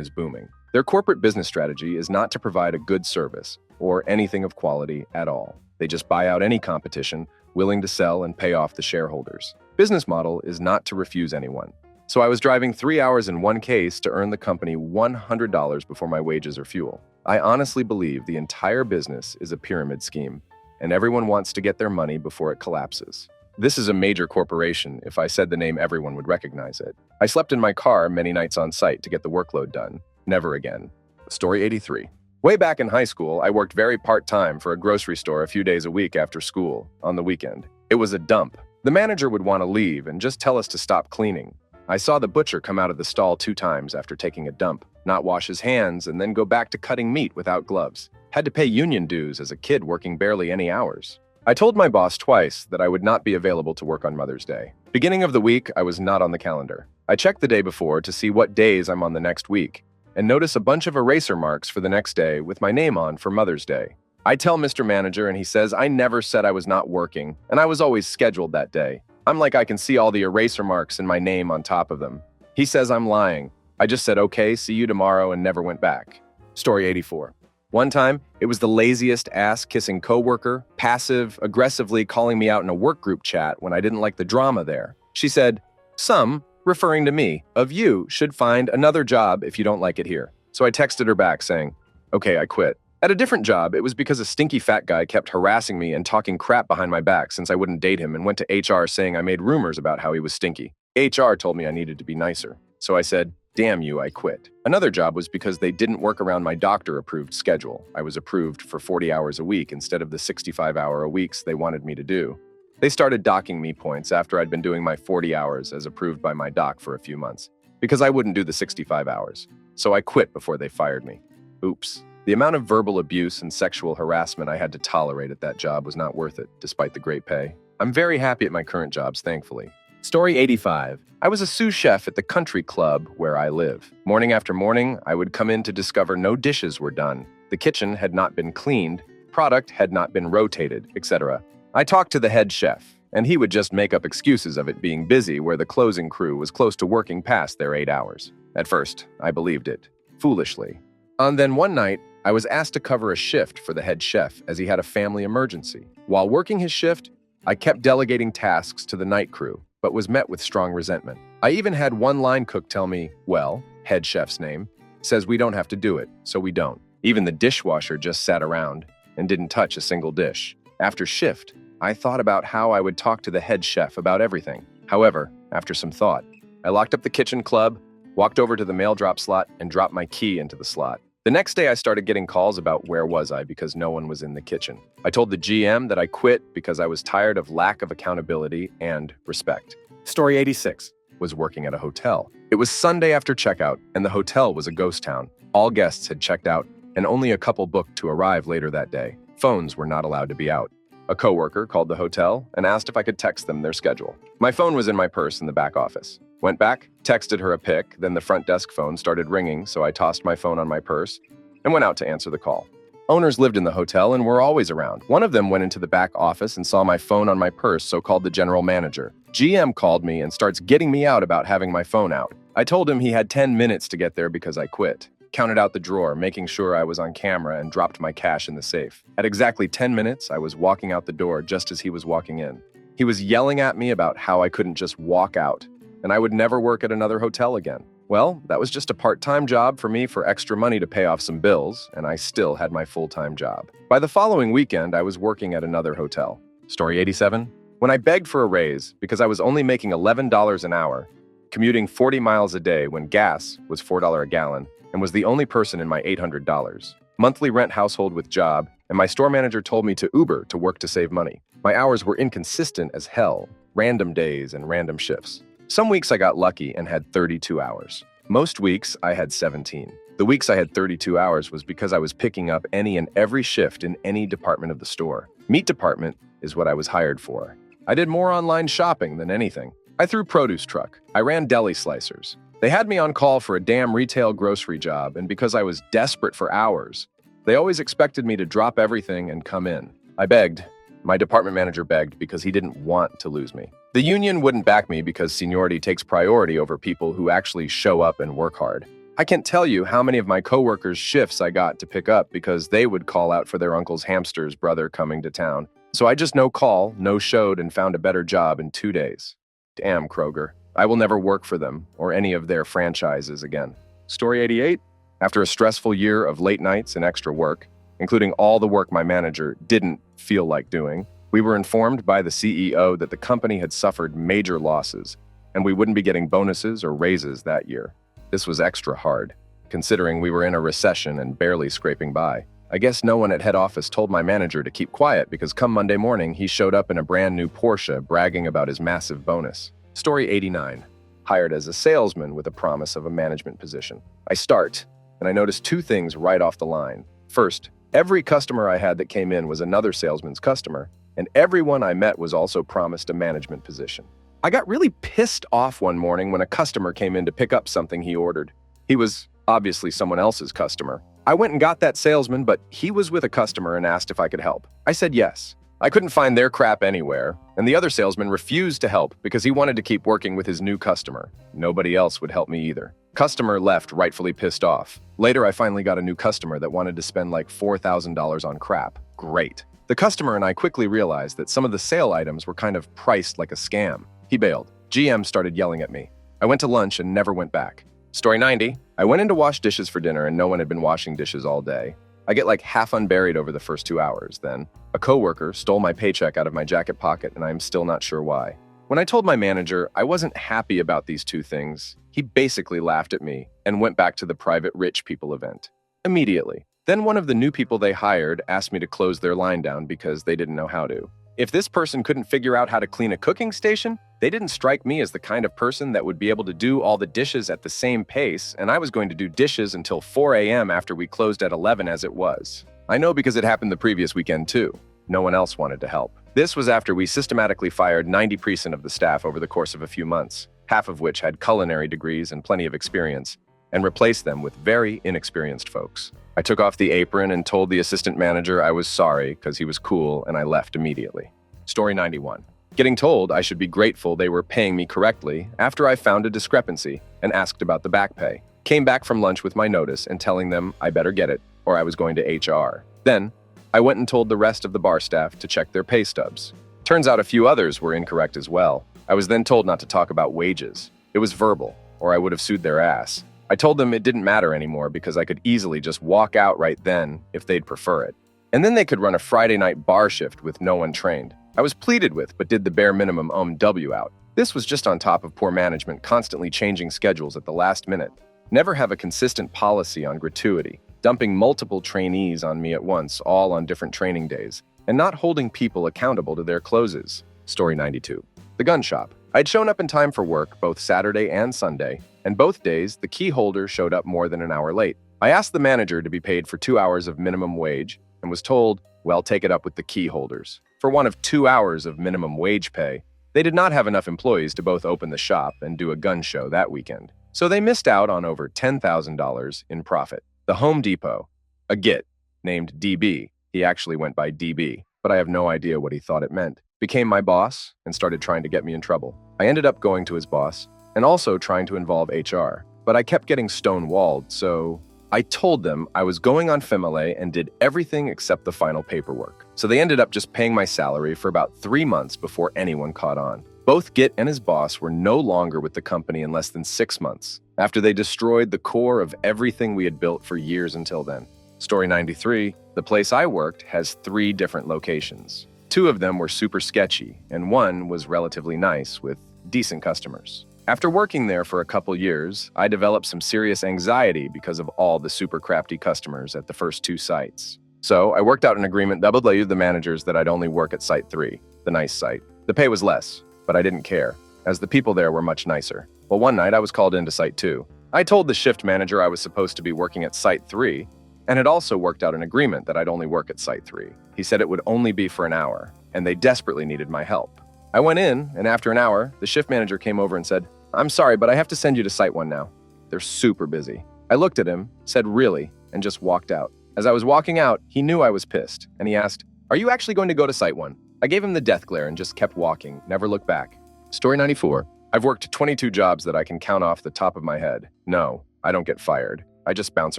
is booming. Their corporate business strategy is not to provide a good service or anything of quality at all. They just buy out any competition, willing to sell and pay off the shareholders. Business model is not to refuse anyone. So I was driving 3 hours in one case to earn the company $100 before my wages or fuel. I honestly believe the entire business is a pyramid scheme, and everyone wants to get their money before it collapses. This is a major corporation. If I said the name, everyone would recognize it. I slept in my car many nights on site to get the workload done. Never again. Story 83. Way back in high school, I worked very part-time for a grocery store a few days a week after school, on the weekend. It was a dump. The manager would want to leave and just tell us to stop cleaning. I saw the butcher come out of the stall 2 times after taking a dump, not wash his hands, and then go back to cutting meat without gloves. Had to pay union dues as a kid working barely any hours. I told my boss twice that I would not be available to work on Mother's Day. Beginning of the week, I was not on the calendar. I checked the day before to see what days I'm on the next week, and notice a bunch of eraser marks for the next day with my name on for Mother's Day. I tell Mr. Manager and he says I never said I was not working, and I was always scheduled that day. I'm like I can see all the eraser marks and my name on top of them. He says I'm lying. I just said okay, see you tomorrow and never went back. Story 84. One time, it was the laziest ass-kissing coworker, passive-aggressively calling me out in a work group chat when I didn't like the drama there. She said, "Some, referring to me, of you should find another job if you don't like it here." So I texted her back saying, "Okay, I quit." At a different job, it was because a stinky fat guy kept harassing me and talking crap behind my back since I wouldn't date him and went to HR saying I made rumors about how he was stinky. HR told me I needed to be nicer. So I said, "Damn you, I quit." Another job was because they didn't work around my doctor-approved schedule. I was approved for 40 hours a week instead of the 65-hour-a-weeks they wanted me to do. They started docking me points after I'd been doing my 40 hours as approved by my doc for a few months, because I wouldn't do the 65 hours. So I quit before they fired me. Oops. The amount of verbal abuse and sexual harassment I had to tolerate at that job was not worth it, despite the great pay. I'm very happy at my current jobs, thankfully. Story 85. I was a sous chef at the country club where I live. Morning after morning, I would come in to discover no dishes were done. The kitchen had not been cleaned, product had not been rotated, etc. I talked to the head chef, and he would just make up excuses of it being busy where the closing crew was close to working past their 8 hours. At first, I believed it, foolishly. And then one night, I was asked to cover a shift for the head chef as he had a family emergency. While working his shift, I kept delegating tasks to the night crew, but was met with strong resentment. I even had one line cook tell me, well, head chef's name, says we don't have to do it, so we don't. Even the dishwasher just sat around and didn't touch a single dish. After shift, I thought about how I would talk to the head chef about everything. However, after some thought, I locked up the kitchen club, walked over to the mail drop slot, and dropped my key into the slot. The next day, I started getting calls about where was I because no one was in the kitchen. I told the GM that I quit because I was tired of lack of accountability and respect. Story 86 was working at a hotel. It was Sunday after checkout, and the hotel was a ghost town. All guests had checked out, and only a couple booked to arrive later that day. Phones were not allowed to be out. A coworker called the hotel and asked if I could text them their schedule. My phone was in my purse in the back office. Went back, texted her a pic, then the front desk phone started ringing, so I tossed my phone on my purse and went out to answer the call. Owners lived in the hotel and were always around. One of them went into the back office and saw my phone on my purse, so called the general manager. GM called me and starts getting me out about having my phone out. I told him he had 10 minutes to get there because I quit. counted out the drawer, making sure I was on camera, and dropped my cash in the safe. At exactly 10 minutes, I was walking out the door just as he was walking in. He was yelling at me about how I couldn't just walk out, and I would never work at another hotel again. Well, that was just a part-time job for me for extra money to pay off some bills, and I still had my full-time job. By the following weekend, I was working at another hotel. Story 87. When I begged for a raise because I was only making $11 an hour, commuting 40 miles a day when gas was $4 a gallon, and was the only person in my $800 monthly rent household with job, and my store manager told me to Uber to work to save money. My hours were inconsistent as hell, random days and random shifts. Some weeks I got lucky and had 32 hours. Most weeks I had 17. The weeks I had 32 hours was because I was picking up any and every shift in any department of the store. Meat department is what I was hired for. I did more online shopping than anything. I threw produce truck. I ran deli slicers. They had me on call for a damn retail grocery job, and because I was desperate for hours, they always expected me to drop everything and come in. I begged. My department manager begged because he didn't want to lose me. The union wouldn't back me because seniority takes priority over people who actually show up and work hard. I can't tell you how many of my coworkers' shifts I got to pick up because they would call out for their uncle's hamster's brother coming to town. So I just no-showed and found a better job in 2 days. Damn, Kroger. I will never work for them or any of their franchises again. Story 88. After a stressful year of late nights and extra work, including all the work my manager didn't feel like doing, we were informed by the CEO that the company had suffered major losses and we wouldn't be getting bonuses or raises that year. This was extra hard, considering we were in a recession and barely scraping by. I guess no one at head office told my manager to keep quiet because come Monday morning, he showed up in a brand new Porsche bragging about his massive bonus. Story 89. Hired as a salesman with a promise of a management position. I start, and I noticed two things right off the line. First, every customer I had that came in was another salesman's customer, and everyone I met was also promised a management position. I got really pissed off one morning when a customer came in to pick up something he ordered. He was obviously someone else's customer. I went and got that salesman, but he was with a customer and asked if I could help. I said yes. I couldn't find their crap anywhere, and the other salesman refused to help because he wanted to keep working with his new customer. Nobody else would help me either. Customer left rightfully pissed off. Later, I finally got a new customer that wanted to spend like $4,000 on crap. Great. The customer and I quickly realized that some of the sale items were kind of priced like a scam. He bailed. GM started yelling at me. I went to lunch and never went back. Story 90. I went in to wash dishes for dinner and no one had been washing dishes all day. I get like half unburied over the first 2 hours. Then, a coworker stole my paycheck out of my jacket pocket and I'm still not sure why. When I told my manager I wasn't happy about these two things, he basically laughed at me and went back to the private rich people event. Immediately. Then one of the new people they hired asked me to close their line down because they didn't know how to. If this person couldn't figure out how to clean a cooking station, they didn't strike me as the kind of person that would be able to do all the dishes at the same pace, and I was going to do dishes until 4 a.m. after we closed at 11 as it was. I know because it happened the previous weekend too. No one else wanted to help. This was after we systematically fired 90% of the staff over the course of a few months, half of which had culinary degrees and plenty of experience, and replaced them with very inexperienced folks. I took off the apron and told the assistant manager I was sorry because he was cool, and I left immediately. Story 91. Getting told I should be grateful they were paying me correctly after I found a discrepancy and asked about the back pay. Came back from lunch with my notice and telling them I better get it or I was going to HR. Then, I went and told the rest of the bar staff to check their pay stubs. Turns out a few others were incorrect as well. I was then told not to talk about wages. It was verbal, or I would have sued their ass. I told them it didn't matter anymore because I could easily just walk out right then if they'd prefer it. And then they could run a Friday night bar shift with no one trained. I was pleaded with, but did the bare minimum W out. This was just on top of poor management constantly changing schedules at the last minute. Never have a consistent policy on gratuity, dumping multiple trainees on me at once, all on different training days, and not holding people accountable to their closes. Story 92. The gun shop. I'd shown up in time for work both Saturday and Sunday, and both days the key holder showed up more than an hour late. I asked the manager to be paid for 2 hours of minimum wage and was told, well, take it up with the key holders. For one of 2 hours of minimum wage pay, they did not have enough employees to both open the shop and do a gun show that weekend. So they missed out on over $10,000 in profit. The Home Depot, a git named DB, he actually went by DB, but I have no idea what he thought it meant, became my boss and started trying to get me in trouble. I ended up going to his boss and also trying to involve HR, but I kept getting stonewalled, so I told them I was going on FMLA and did everything except the final paperwork. So they ended up just paying my salary for about 3 months before anyone caught on. Both Git and his boss were no longer with the company in less than 6 months, after they destroyed the core of everything we had built for years until then. Story 93, the place I worked has 3 different locations. 2 of them were super sketchy, and 1 was relatively nice with decent customers. After working there for a couple years, I developed some serious anxiety because of all the super crafty customers at the first 2 sites. So I worked out an agreement that would let the managers that I'd only work at Site 3, the nice site. The pay was less, but I didn't care, as the people there were much nicer. Well, one night I was called into Site 2. I told the shift manager I was supposed to be working at Site 3, and had also worked out an agreement that I'd only work at Site 3. He said it would only be for an hour, and they desperately needed my help. I went in, and after an hour, the shift manager came over and said, "I'm sorry, but I have to send you to Site 1 now. They're super busy." I looked at him, said "Really?" and just walked out. As I was walking out, he knew I was pissed, and he asked, "Are you actually going to go to Site 1? I gave him the death glare and just kept walking, never looked back. Story 94. I've worked 22 jobs that I can count off the top of my head. No, I don't get fired. I just bounce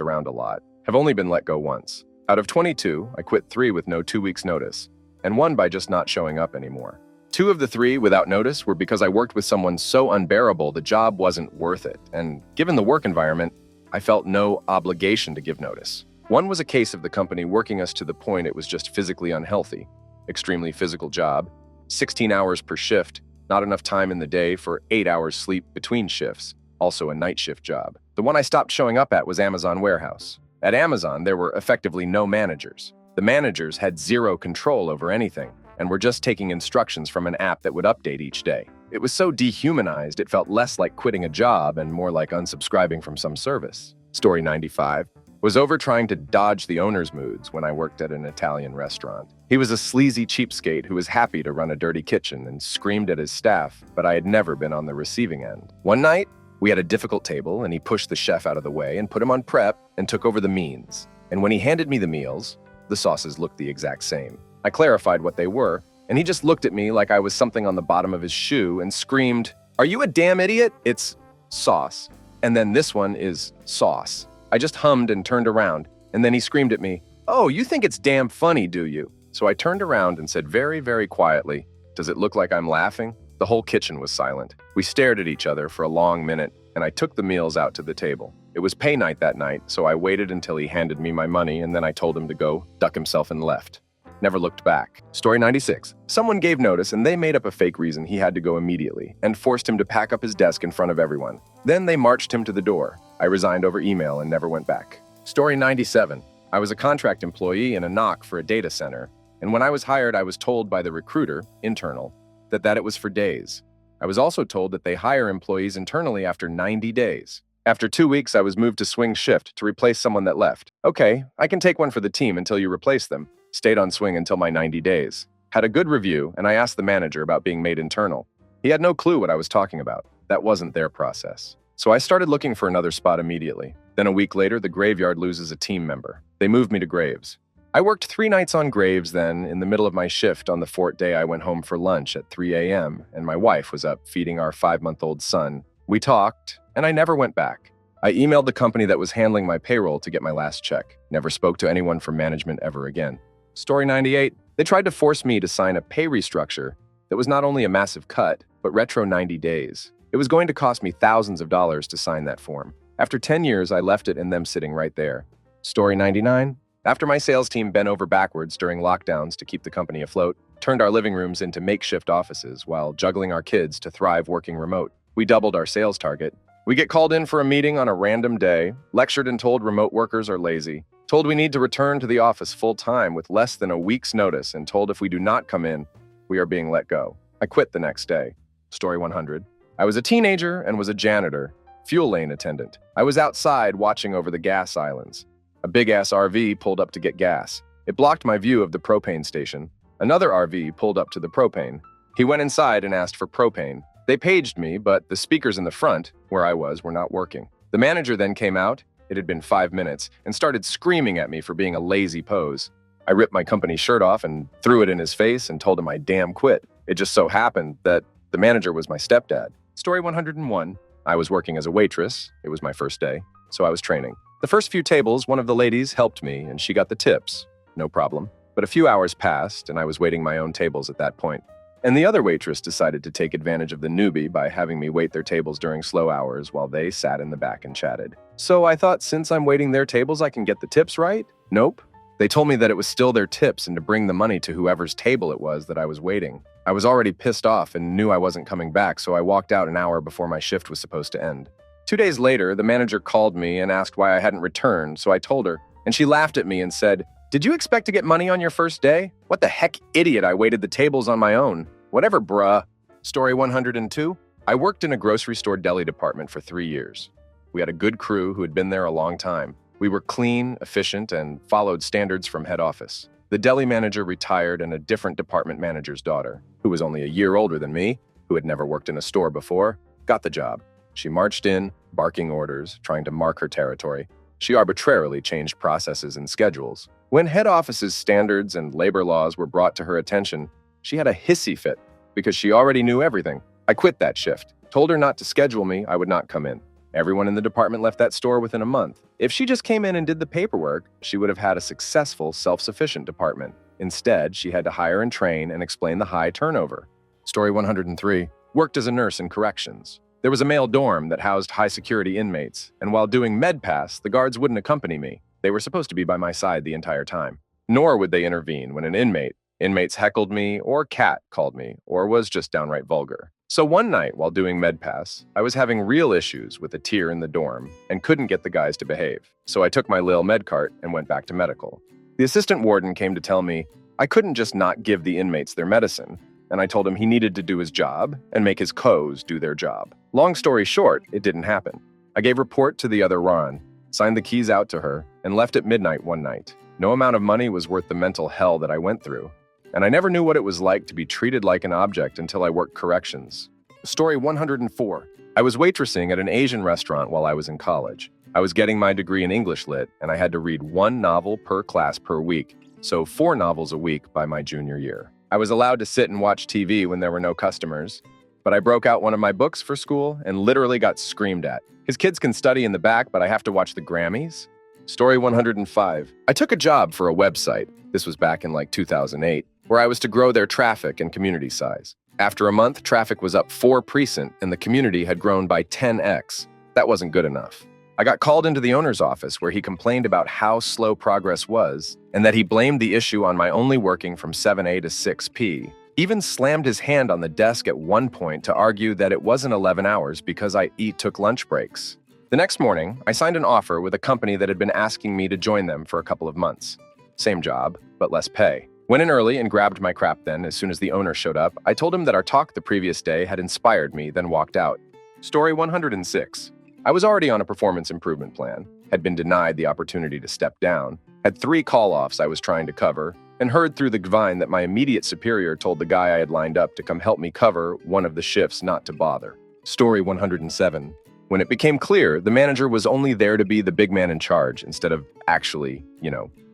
around a lot. Have only been let go once. Out of 22, I quit 3 with no 2 weeks notice, and 1 by just not showing up anymore. 2 of the 3 without notice were because I worked with someone so unbearable the job wasn't worth it, and given the work environment, I felt no obligation to give notice. 1 was a case of the company working us to the point it was just physically unhealthy. Extremely physical job, 16 hours per shift, not enough time in the day for 8 hours sleep between shifts, also a night shift job. The one I stopped showing up at was Amazon warehouse. At Amazon, there were effectively no managers. The managers had 0 control over anything, and were just taking instructions from an app that would update each day. It was so dehumanized it felt less like quitting a job and more like unsubscribing from some service. Story 95 was over trying to dodge the owner's moods when I worked at an Italian restaurant. He was a sleazy cheapskate who was happy to run a dirty kitchen and screamed at his staff, but I had never been on the receiving end. One night, we had a difficult table and he pushed the chef out of the way and put him on prep and took over the means. And when he handed me the meals, the sauces looked the exact same. I clarified what they were, and he just looked at me like I was something on the bottom of his shoe and screamed, "Are you a damn idiot? It's sauce. And then this one is sauce." I just hummed and turned around, and then he screamed at me, "Oh, you think it's damn funny, do you?" So I turned around and said very, very quietly, "Does it look like I'm laughing?" The whole kitchen was silent. We stared at each other for a long minute, and I took the meals out to the table. It was pay night that night, so I waited until he handed me my money, and then I told him to go duck himself and left. Never looked back. Story 96. Someone gave notice and they made up a fake reason he had to go immediately and forced him to pack up his desk in front of everyone. Then they marched him to the door. I resigned over email and never went back. Story 97. I was a contract employee in a knock for a data center, and when I was hired, I was told by the recruiter, internal, that it was for days. I was also told that they hire employees internally after 90 days. After 2 weeks, I was moved to swing shift to replace someone that left. Okay, I can take one for the team until you replace them. Stayed on swing until my 90 days. Had a good review, and I asked the manager about being made internal. He had no clue what I was talking about. That wasn't their process. So I started looking for another spot immediately. Then a week later, the graveyard loses a team member. They moved me to Graves. I worked 3 nights on Graves then. In the middle of my shift on the 4th day, I went home for lunch at 3 a.m., and my wife was up feeding our 5-month-old son. We talked, and I never went back. I emailed the company that was handling my payroll to get my last check. Never spoke to anyone from management ever again. Story 98. They tried to force me to sign a pay restructure that was not only a massive cut, but retro 90 days. It was going to cost me thousands of dollars to sign that form. After 10 years, I left it and them sitting right there. Story 99. After my sales team bent over backwards during lockdowns to keep the company afloat, turned our living rooms into makeshift offices while juggling our kids to thrive working remote, we doubled our sales target. We get called in for a meeting on a random day, lectured and told remote workers are lazy, told we need to return to the office full-time with less than a week's notice, and told if we do not come in, we are being let go. I quit the next day. Story 100. I was a teenager and was a janitor, fuel lane attendant. I was outside watching over the gas islands. A big-ass RV pulled up to get gas. It blocked my view of the propane station. Another RV pulled up to the propane. He went inside and asked for propane. They paged me, but the speakers in the front, where I was, were not working. The manager then came out, it had been 5 minutes, and started screaming at me for being a lazy pose. I ripped my company shirt off and threw it in his face and told him I damn quit. It just so happened that the manager was my stepdad. Story 101. I was working as a waitress. It was my first day, so I was training. The first few tables, one of the ladies helped me, and she got the tips. No problem. But a few hours passed, and I was waiting my own tables at that point. And the other waitress decided to take advantage of the newbie by having me wait their tables during slow hours while they sat in the back and chatted. So I thought, since I'm waiting their tables, I can get the tips right? Nope. They told me that it was still their tips and to bring the money to whoever's table it was that I was waiting. I was already pissed off and knew I wasn't coming back, so I walked out an hour before my shift was supposed to end. 2 days later, the manager called me and asked why I hadn't returned, so I told her, and she laughed at me and said, "Did you expect to get money on your first day? What the heck, idiot, I waited the tables on my own. Whatever, bruh." Story 102. I worked in a grocery store deli department for 3 years. We had a good crew who had been there a long time. We were clean, efficient, and followed standards from head office. The deli manager retired, and a different department manager's daughter, who was only a year older than me, who had never worked in a store before, got the job. She marched in, barking orders, trying to mark her territory. She arbitrarily changed processes and schedules. When head office's standards and labor laws were brought to her attention, she had a hissy fit because she already knew everything. I quit that shift, told her not to schedule me, I would not come in. Everyone in the department left that store within a month. If she just came in and did the paperwork, she would have had a successful, self-sufficient department. Instead, she had to hire and train and explain the high turnover. Story 103. Worked as a nurse in corrections. There was a male dorm that housed high-security inmates, and while doing med pass, the guards wouldn't accompany me. They were supposed to be by my side the entire time. Nor would they intervene when inmates heckled me, or cat called me, or was just downright vulgar. So one night, while doing med pass, I was having real issues with a tier in the dorm and couldn't get the guys to behave. So I took my lil med cart and went back to medical. The assistant warden came to tell me I couldn't just not give the inmates their medicine, and I told him he needed to do his job and make his co's do their job. Long story short, it didn't happen. I gave report to the other Ron, signed the keys out to her, and left at midnight one night. No amount of money was worth the mental hell that I went through, and I never knew what it was like to be treated like an object until I worked corrections. Story 104. I was waitressing at an Asian restaurant while I was in college. I was getting my degree in English Lit, and I had to read 1 novel per class per week, so 4 novels a week by my junior year. I was allowed to sit and watch TV when there were no customers, but I broke out one of my books for school and literally got screamed at. His kids can study in the back, but I have to watch the Grammys? Story 105. I took a job for a website, this was back in like 2008, where I was to grow their traffic and community size. After a month, traffic was up 4% and the community had grown by 10x. That wasn't good enough. I got called into the owner's office where he complained about how slow progress was and that he blamed the issue on my only working from 7A to 6P. Even slammed his hand on the desk at one point to argue that it wasn't 11 hours because I took lunch breaks. The next morning, I signed an offer with a company that had been asking me to join them for a couple of months. Same job, but less pay. Went in early and grabbed my crap then. As soon as the owner showed up, I told him that our talk the previous day had inspired me, then walked out. Story 106. I was already on a performance improvement plan, had been denied the opportunity to step down, had 3 call-offs I was trying to cover, and heard through the vine that my immediate superior told the guy I had lined up to come help me cover one of the shifts not to bother. Story 107. When it became clear, the manager was only there to be the big man in charge instead of actually,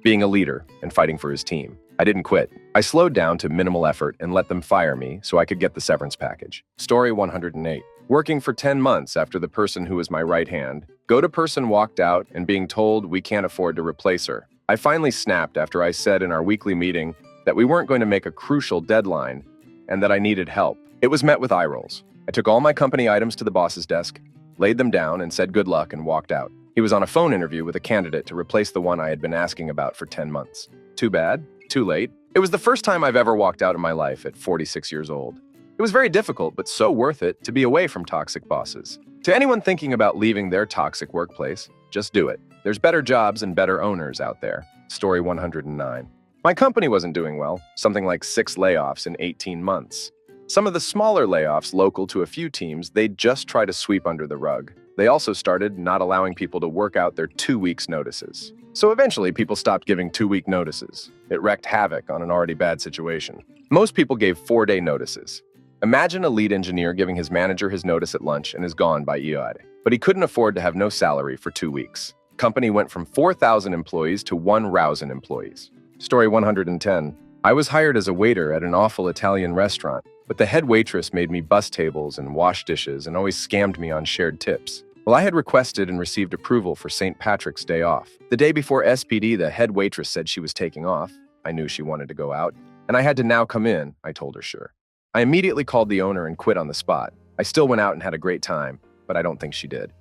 being a leader and fighting for his team. I didn't quit. I slowed down to minimal effort and let them fire me so I could get the severance package. Story 108. Working for 10 months after the person who was my right hand, go-to person walked out and being told we can't afford to replace her. I finally snapped after I said in our weekly meeting that we weren't going to make a crucial deadline and that I needed help. It was met with eye rolls. I took all my company items to the boss's desk, laid them down and said good luck and walked out. He was on a phone interview with a candidate to replace the one I had been asking about for 10 months. Too bad. Too late. It was the first time I've ever walked out in my life at 46 years old. It was very difficult, but so worth it to be away from toxic bosses. To anyone thinking about leaving their toxic workplace, just do it. There's better jobs and better owners out there. Story 109. My company wasn't doing well, something like 6 layoffs in 18 months. Some of the smaller layoffs local to a few teams, they'd just try to sweep under the rug. They also started not allowing people to work out their 2 weeks' notices. So eventually, people stopped giving 2-week notices. It wreaked havoc on an already bad situation. Most people gave 4-day notices. Imagine a lead engineer giving his manager his notice at lunch and is gone by EOD. But he couldn't afford to have no salary for 2 weeks. Company went from 4,000 employees to 1,000 employees. Story 110. I was hired as a waiter at an awful Italian restaurant, but the head waitress made me bus tables and wash dishes and always scammed me on shared tips. Well, I had requested and received approval for St. Patrick's Day off. The day before SPD, the head waitress said she was taking off. I knew she wanted to go out, and I had to now come in. I told her sure. I immediately called the owner and quit on the spot. I still went out and had a great time, but I don't think she did.